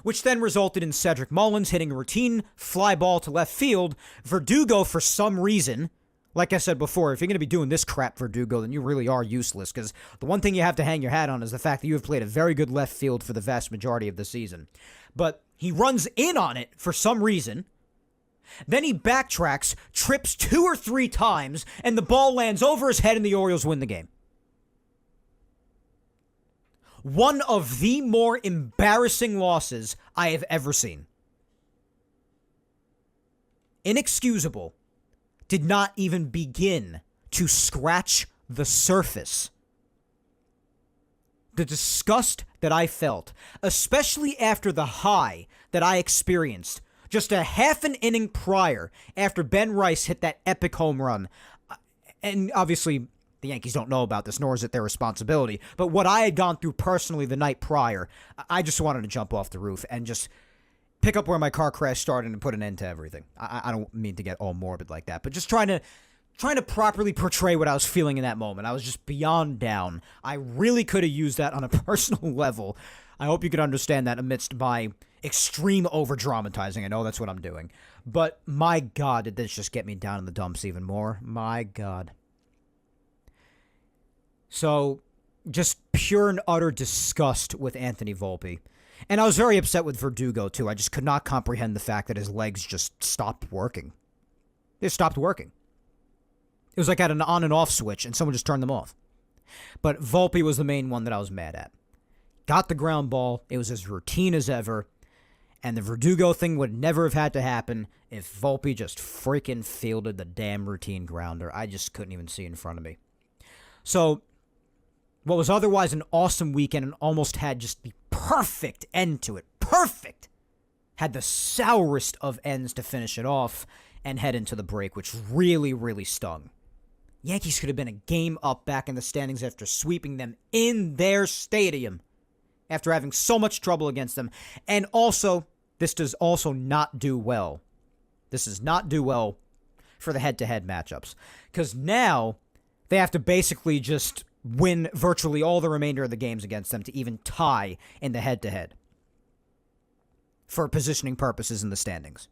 Which then resulted in Cedric Mullins hitting a routine fly ball to left field. Verdugo, for some reason, like I said before, if you're going to be doing this crap, Verdugo, then you really are useless, because the one thing you have to hang your hat on is the fact that you have played a very good left field for the vast majority of the season. But he runs in on it for some reason. Then he backtracks, trips 2 or 3 times, and the ball lands over his head and the Orioles win the game. One of the more embarrassing losses I have ever seen. Inexcusable. Did not even begin to scratch the surface. The disgust that I felt, especially after the high that I experienced just a half an inning prior after Ben Rice hit that epic home run. And obviously, the Yankees don't know about this, nor is it their responsibility. But what I had gone through personally the night prior, I just wanted to jump off the roof and just pick up where my car crash started and put an end to everything. I don't mean to get all morbid like that, but just trying to properly portray what I was feeling in that moment. I was just beyond down. I really could have used that on a personal level. I hope you could understand that amidst my extreme over-dramatizing. I know that's what I'm doing. But my God, did this just get me down in the dumps even more. My God. So, just pure and utter disgust with Anthony Volpe. And I was very upset with Verdugo, too. I just could not comprehend the fact that his legs just stopped working. They stopped working. It was like at an on and off switch, and someone just turned them off. But Volpe was the main one that I was mad at. Got the ground ball. It was as routine as ever. And the Verdugo thing would never have had to happen if Volpe just freaking fielded the damn routine grounder. I just couldn't even see in front of me. So, what was otherwise an awesome weekend and almost had just the perfect end to it. Perfect! Had the sourest of ends to finish it off and head into the break, which really, really stung. Yankees could have been a game up back in the standings after sweeping them in their stadium after having so much trouble against them. And also, this does also not do well. This does not do well for the head-to-head matchups. Because now, they have to basically just win virtually all the remainder of the games against them to even tie in the head-to-head for positioning purposes in the standings.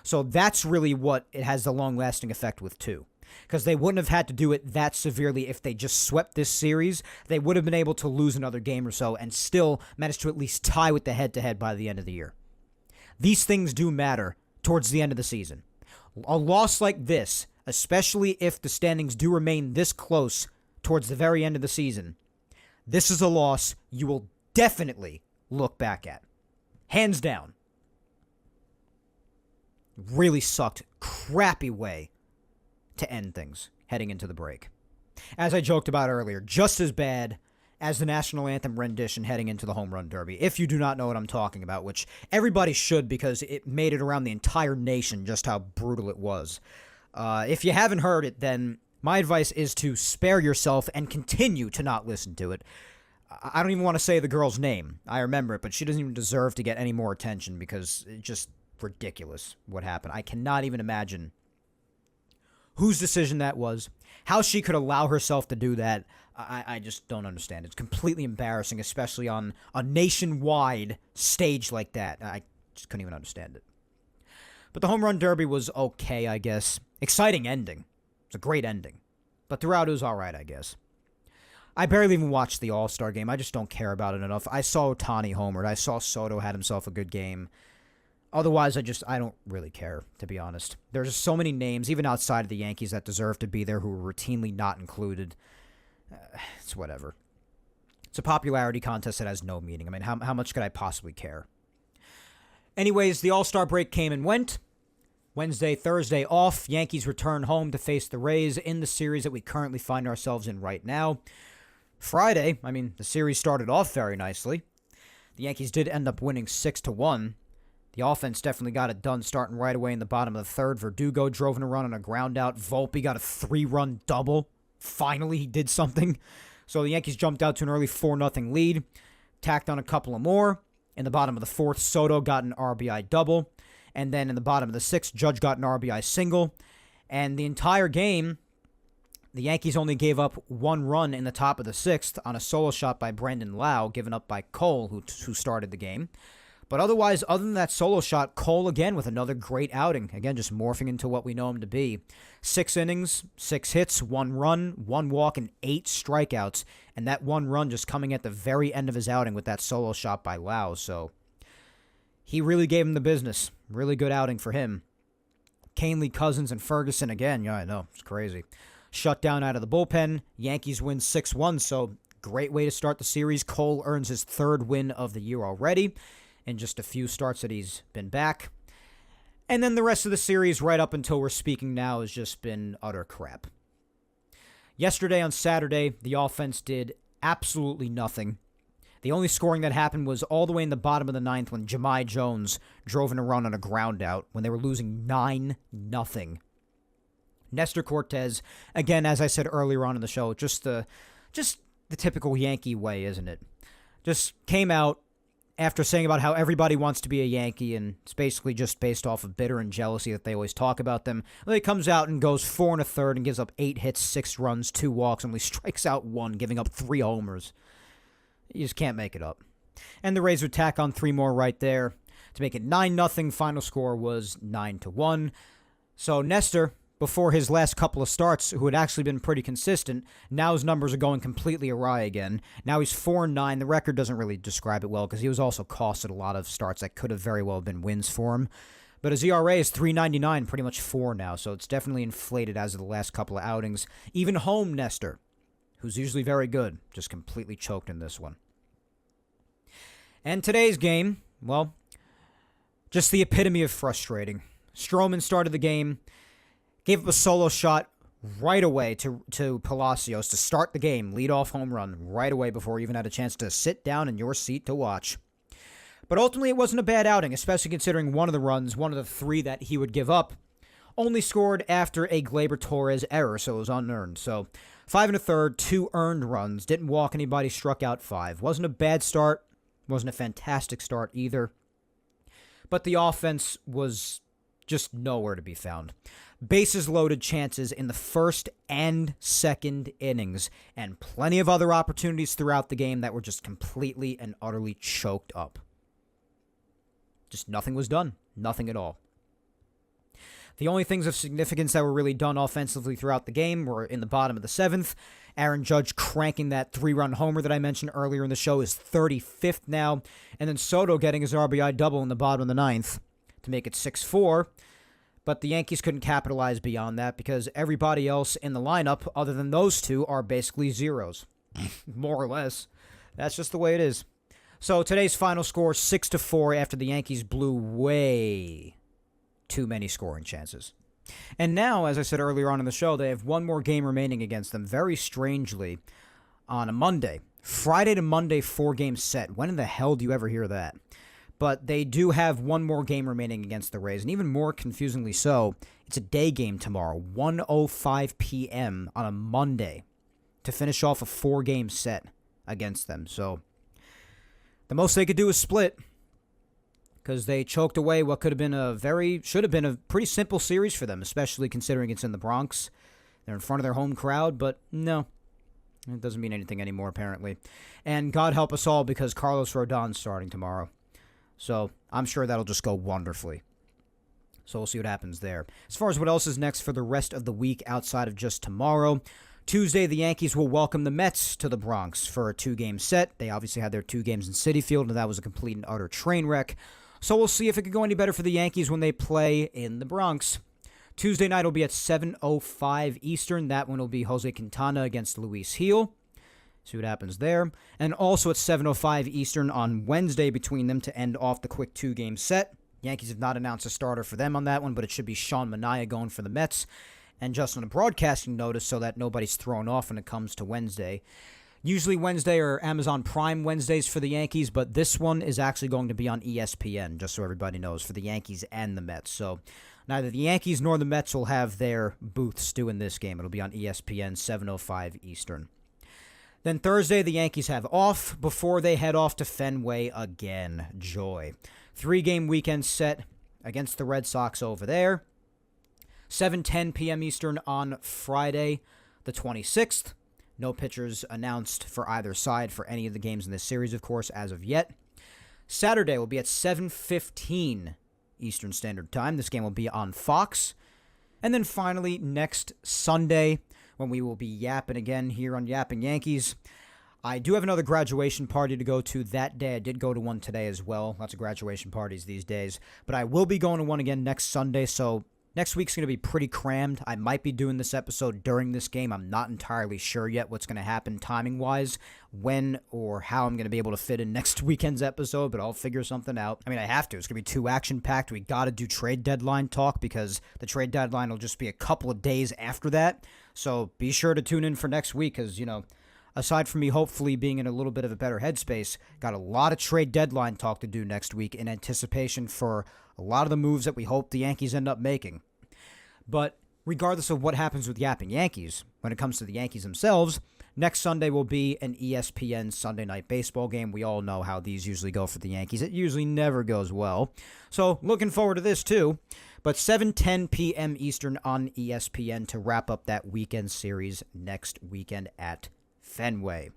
So that's really what it has the long-lasting effect with, too. Because they wouldn't have had to do it that severely if they just swept this series. They would have been able to lose another game or so and still manage to at least tie with the head-to-head by the end of the year. These things do matter towards the end of the season. A loss like this, especially if the standings do remain this close towards the very end of the season, this is a loss you will definitely look back at. Hands down. Really sucked. Crappy way to end things heading into the break. As I joked about earlier, just as bad as the national anthem rendition heading into the home run derby. If you do not know what I'm talking about, which everybody should because it made it around the entire nation just how brutal it was. If you haven't heard it, then my advice is to spare yourself and continue to not listen to it. I don't even want to say the girl's name. I remember it, but she doesn't even deserve to get any more attention because it's just ridiculous what happened. I cannot even imagine whose decision that was, how she could allow herself to do that. I just don't understand. It's completely embarrassing, especially on a nationwide stage like that. I just couldn't even understand it. But the home run derby was okay, I guess. Exciting ending. It's a great ending. But throughout, it was all right, I guess. I barely even watched the All-Star game. I just don't care about it enough. I saw Ohtani homered. I saw Soto had himself a good game. Otherwise, I don't really care, to be honest. There's just so many names, even outside of the Yankees, that deserve to be there who were routinely not included. It's whatever. It's a popularity contest that has no meaning. I mean, how much could I possibly care? Anyways, the All-Star break came and went. Wednesday, Thursday off. Yankees return home to face the Rays in the series that we currently find ourselves in right now. Friday, the series started off very nicely. The Yankees did end up winning 6-1. The offense definitely got it done starting right away in the bottom of the third. Verdugo drove in a run on a ground out. Volpe got a 3-run double. Finally, he did something. So the Yankees jumped out to an early 4-0 lead. Tacked on a couple of more. In the bottom of the fourth, Soto got an RBI double. And then in the bottom of the sixth, Judge got an RBI single. And the entire game, the Yankees only gave up one run in the top of the sixth on a solo shot by Brandon Lau, given up by Cole, who started the game. But otherwise, other than that solo shot, Cole again with another great outing. Again, just morphing into what we know him to be. 6 innings, 6 hits, 1 run, 1 walk, and 8 strikeouts. And that 1 run just coming at the very end of his outing with that solo shot by Lau. So he really gave him the business. Really good outing for him. Canely, Cousins, and Ferguson again. Yeah, I know. It's crazy. Shut down out of the bullpen. Yankees win 6-1, so great way to start the series. Cole earns his 3rd win of the year already in just a few starts that he's been back. And then the rest of the series, right up until we're speaking now, has just been utter crap. Yesterday on Saturday, the offense did absolutely nothing. The only scoring that happened was all the way in the bottom of the 9th when Jahmai Jones drove in a run on a ground out when they were losing 9-0. Nestor Cortez, again, as I said earlier on in the show, just the typical Yankee way, isn't it? Just came out after saying about how everybody wants to be a Yankee, and it's basically just based off of bitter and jealousy that they always talk about them. Then he comes out and goes 4 1/3 and gives up 8 hits, 6 runs, 2 walks, and only strikes out 1, giving up 3 homers. You just can't make it up. And the Rays would tack on 3 more right there to make it 9-0. Final score was 9-1. So Nestor, before his last couple of starts, who had actually been pretty consistent, now his numbers are going completely awry again. Now he's 4-9. The record doesn't really describe it well because he was also costed a lot of starts that could have very well been wins for him. But his ERA is 3.99, pretty much 4 now, so it's definitely inflated as of the last couple of outings. Even home Nestor, who's usually very good, just completely choked in this one. And today's game, well, just the epitome of frustrating. Stroman started the game, gave up a solo shot right away to Palacios to start the game. Lead-off home run right away before he even had a chance to sit down in your seat to watch. But ultimately, it wasn't a bad outing, especially considering one of the runs, one of the 3 that he would give up, only scored after a Gleyber Torres error, so it was unearned. So 5 1/3, 2 earned runs, didn't walk anybody, struck out 5. Wasn't a bad start, wasn't a fantastic start either. But the offense was just nowhere to be found. Bases loaded chances in the first and second innings, and plenty of other opportunities throughout the game that were just completely and utterly choked up. Just nothing was done. Nothing at all. The only things of significance that were really done offensively throughout the game were in the bottom of the 7th. Aaron Judge cranking that 3-run homer that I mentioned earlier in the show is 35th now. And then Soto getting his RBI double in the bottom of the 9th to make it 6-4. But the Yankees couldn't capitalize beyond that because everybody else in the lineup, other than those 2, are basically zeros. More or less. That's just the way it is. So today's final score, 6-4, after the Yankees blew way too many scoring chances. And now, as I said earlier on in the show, they have one more game remaining against them, very strangely, on a Monday. Friday to Monday, 4-game set. When in the hell do you ever hear that? But they do have one more game remaining against the Rays, and even more confusingly so, it's a day game tomorrow, 1:05 p.m. on a Monday, to finish off a 4-game set against them. So the most they could do is split, because they choked away what should have been a pretty simple series for them, especially considering it's in the Bronx. They're in front of their home crowd, but no, it doesn't mean anything anymore, apparently. And God help us all, because Carlos Rodon's starting tomorrow. So I'm sure that'll just go wonderfully. So we'll see what happens there. As far as what else is next for the rest of the week outside of just tomorrow, Tuesday, the Yankees will welcome the Mets to the Bronx for a 2-game set. They obviously had their 2 games in Citi Field, and that was a complete and utter train wreck. So we'll see if it could go any better for the Yankees when they play in the Bronx. Tuesday night will be at 7:05 Eastern. That one will be Jose Quintana against Luis Gil. See what happens there. And also at 7:05 Eastern on Wednesday between them to end off the quick 2-game set. Yankees have not announced a starter for them on that one, but it should be Sean Manaea going for the Mets. And just on a broadcasting notice so that nobody's thrown off when it comes to Wednesday. Usually Wednesday or Amazon Prime Wednesdays for the Yankees, but this one is actually going to be on ESPN, just so everybody knows, for the Yankees and the Mets. So neither the Yankees nor the Mets will have their booths doing this game. It'll be on ESPN, 7:05 Eastern. Then Thursday, the Yankees have off before they head off to Fenway again. Joy. 3-game weekend set against the Red Sox over there. 7:10 p.m. Eastern on Friday, the 26th. No pitchers announced for either side for any of the games in this series, of course, as of yet. Saturday will be at 7:15 Eastern Standard Time. This game will be on Fox. And then finally, next Sunday, when we will be yapping again here on Yapping Yankees, I do have another graduation party to go to that day. I did go to one today as well. Lots of graduation parties these days. But I will be going to one again next Sunday, so next week's going to be pretty crammed. I might be doing this episode during this game. I'm not entirely sure yet what's going to happen timing-wise, when or how I'm going to be able to fit in next weekend's episode, but I'll figure something out. I mean, I have to. It's going to be too action-packed. We got to do trade deadline talk because the trade deadline will just be a couple of days after that. So be sure to tune in for next week because, aside from me hopefully being in a little bit of a better headspace, got a lot of trade deadline talk to do next week in anticipation for a lot of the moves that we hope the Yankees end up making. But regardless of what happens with Yapping Yankees, when it comes to the Yankees themselves, next Sunday will be an ESPN Sunday Night Baseball game. We all know how these usually go for the Yankees. It usually never goes well. So looking forward to this too. But 7:10 p.m. Eastern on ESPN to wrap up that weekend series next weekend at Fenway.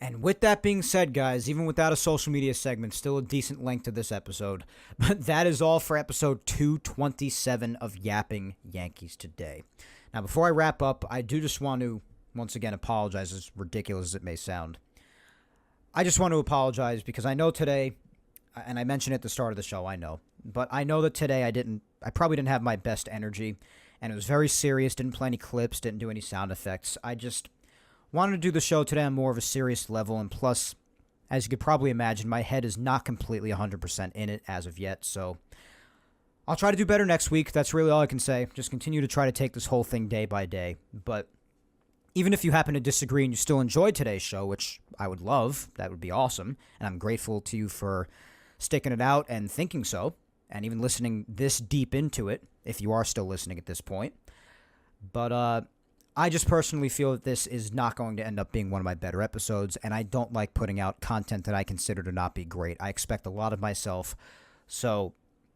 And with that being said, guys, even without a social media segment, still a decent length to this episode. But that is all for episode 227 of Yapping Yankees today. Now, before I wrap up, I do just want to, once again, apologize, as ridiculous as it may sound. I just want to apologize because I know today, and I mentioned at the start of the show, I know, but I know that today I probably didn't have my best energy, and it was very serious, didn't play any clips, didn't do any sound effects. I just wanted to do the show today on more of a serious level, and plus, as you could probably imagine, my head is not completely 100% in it as of yet, so I'll try to do better next week. That's really all I can say. Just continue to try to take this whole thing day by day. But even if you happen to disagree and you still enjoyed today's show, which I would love, that would be awesome, and I'm grateful to you for sticking it out and thinking so, and even listening this deep into it, if you are still listening at this point. But, I just personally feel that this is not going to end up being one of my better episodes, and I don't like putting out content that I consider to not be great. I expect a lot of myself, so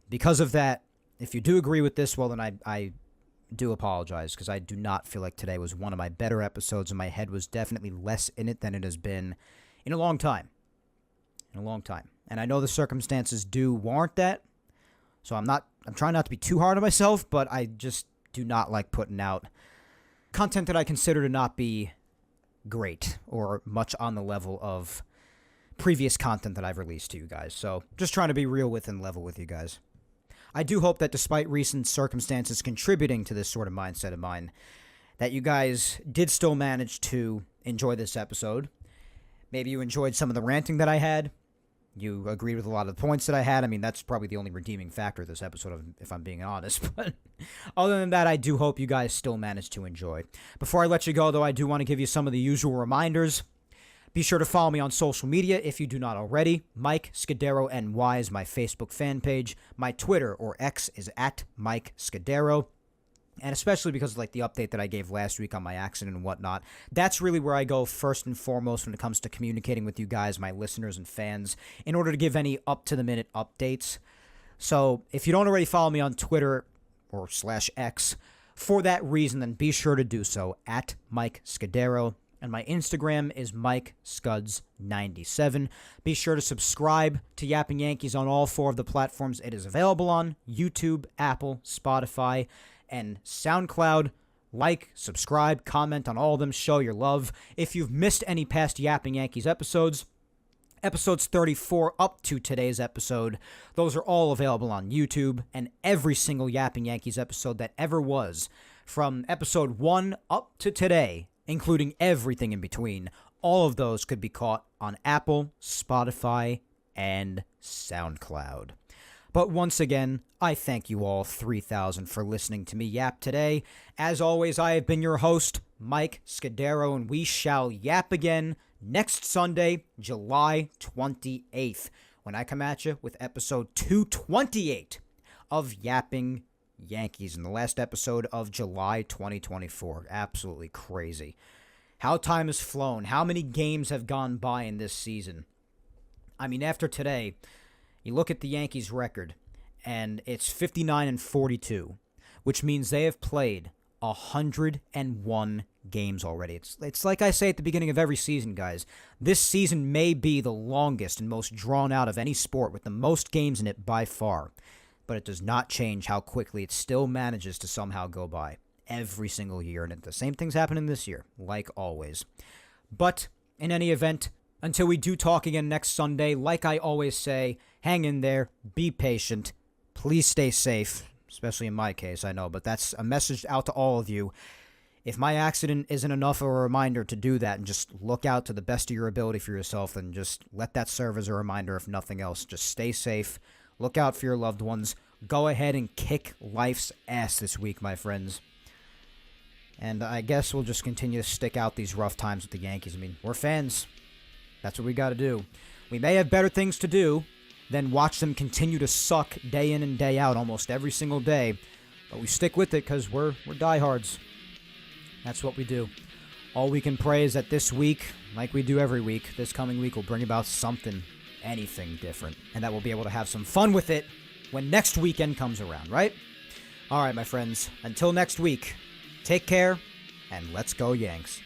because of that, if you do agree with this, well, then I do apologize, because I do not feel like today was one of my better episodes, and my head was definitely less in it than it has been in a long time. And I know the circumstances do warrant that, so I'm trying not to be too hard on myself, but I just do not like putting out content that I consider to not be great or much on the level of previous content that I've released to you guys. So just trying to be real with and level with you guys. I do hope that despite recent circumstances contributing to this sort of mindset of mine, that you guys did still manage to enjoy this episode. Maybe you enjoyed some of the ranting that I had. You agreed with a lot of the points that I had. I mean, that's probably the only redeeming factor of this episode, if I'm being honest. But other than that, I do hope you guys still managed to enjoy. Before I let you go, though, I do want to give you some of the usual reminders. Be sure to follow me on social media if you do not already. Mike Scudero NY is my Facebook fan page. My Twitter, or X, is at Mike Scudero. And especially because of the update that I gave last week on my accident and whatnot, that's really where I go first and foremost when it comes to communicating with you guys, my listeners and fans, in order to give any up-to-the-minute updates. So if you don't already follow me on Twitter or /X for that reason, then be sure to do so at Mike Scudero. and my Instagram is MikeScuds97. Be sure to subscribe to Yapping Yankees on all 4 of the platforms it is available on: YouTube, Apple, Spotify, and SoundCloud. Like, subscribe, comment on all of them, show your love. If you've missed any past Yapping Yankees episodes 34 up to today's episode, those are all available on YouTube, and every single Yapping Yankees episode that ever was, from episode 1 up to today, including everything in between, all of those could be caught on Apple, Spotify, and SoundCloud. But once again, I thank you all 3,000 for listening to me yap today. As always, I have been your host, Mike Scudero, and we shall yap again next Sunday, July 28th, when I come at you with episode 228 of Yapping Yankees, in the last episode of July 2024. Absolutely crazy. How time has flown. How many games have gone by in this season? I mean, after today, you look at the Yankees' record, and it's 59-42, which means they have played 101 games already. It's like I say at the beginning of every season, guys. This season may be the longest and most drawn out of any sport, with the most games in it by far. But it does not change how quickly it still manages to somehow go by every single year. And the same thing's happening this year, like always. But in any event, until we do talk again next Sunday, like I always say, hang in there, be patient, please stay safe, especially in my case, I know, but that's a message out to all of you. If my accident isn't enough of a reminder to do that and just look out to the best of your ability for yourself, then just let that serve as a reminder, if nothing else. Just stay safe, look out for your loved ones, go ahead and kick life's ass this week, my friends. And I guess we'll just continue to stick out these rough times with the Yankees. I mean, we're fans. That's what we got to do. We may have better things to do than watch them continue to suck day in and day out almost every single day, but we stick with it because we're diehards. That's what we do. All we can pray is that this week, like we do every week, this coming week will bring about something, anything different, and that we'll be able to have some fun with it when next weekend comes around, right? All right, my friends, until next week, take care, and let's go Yanks.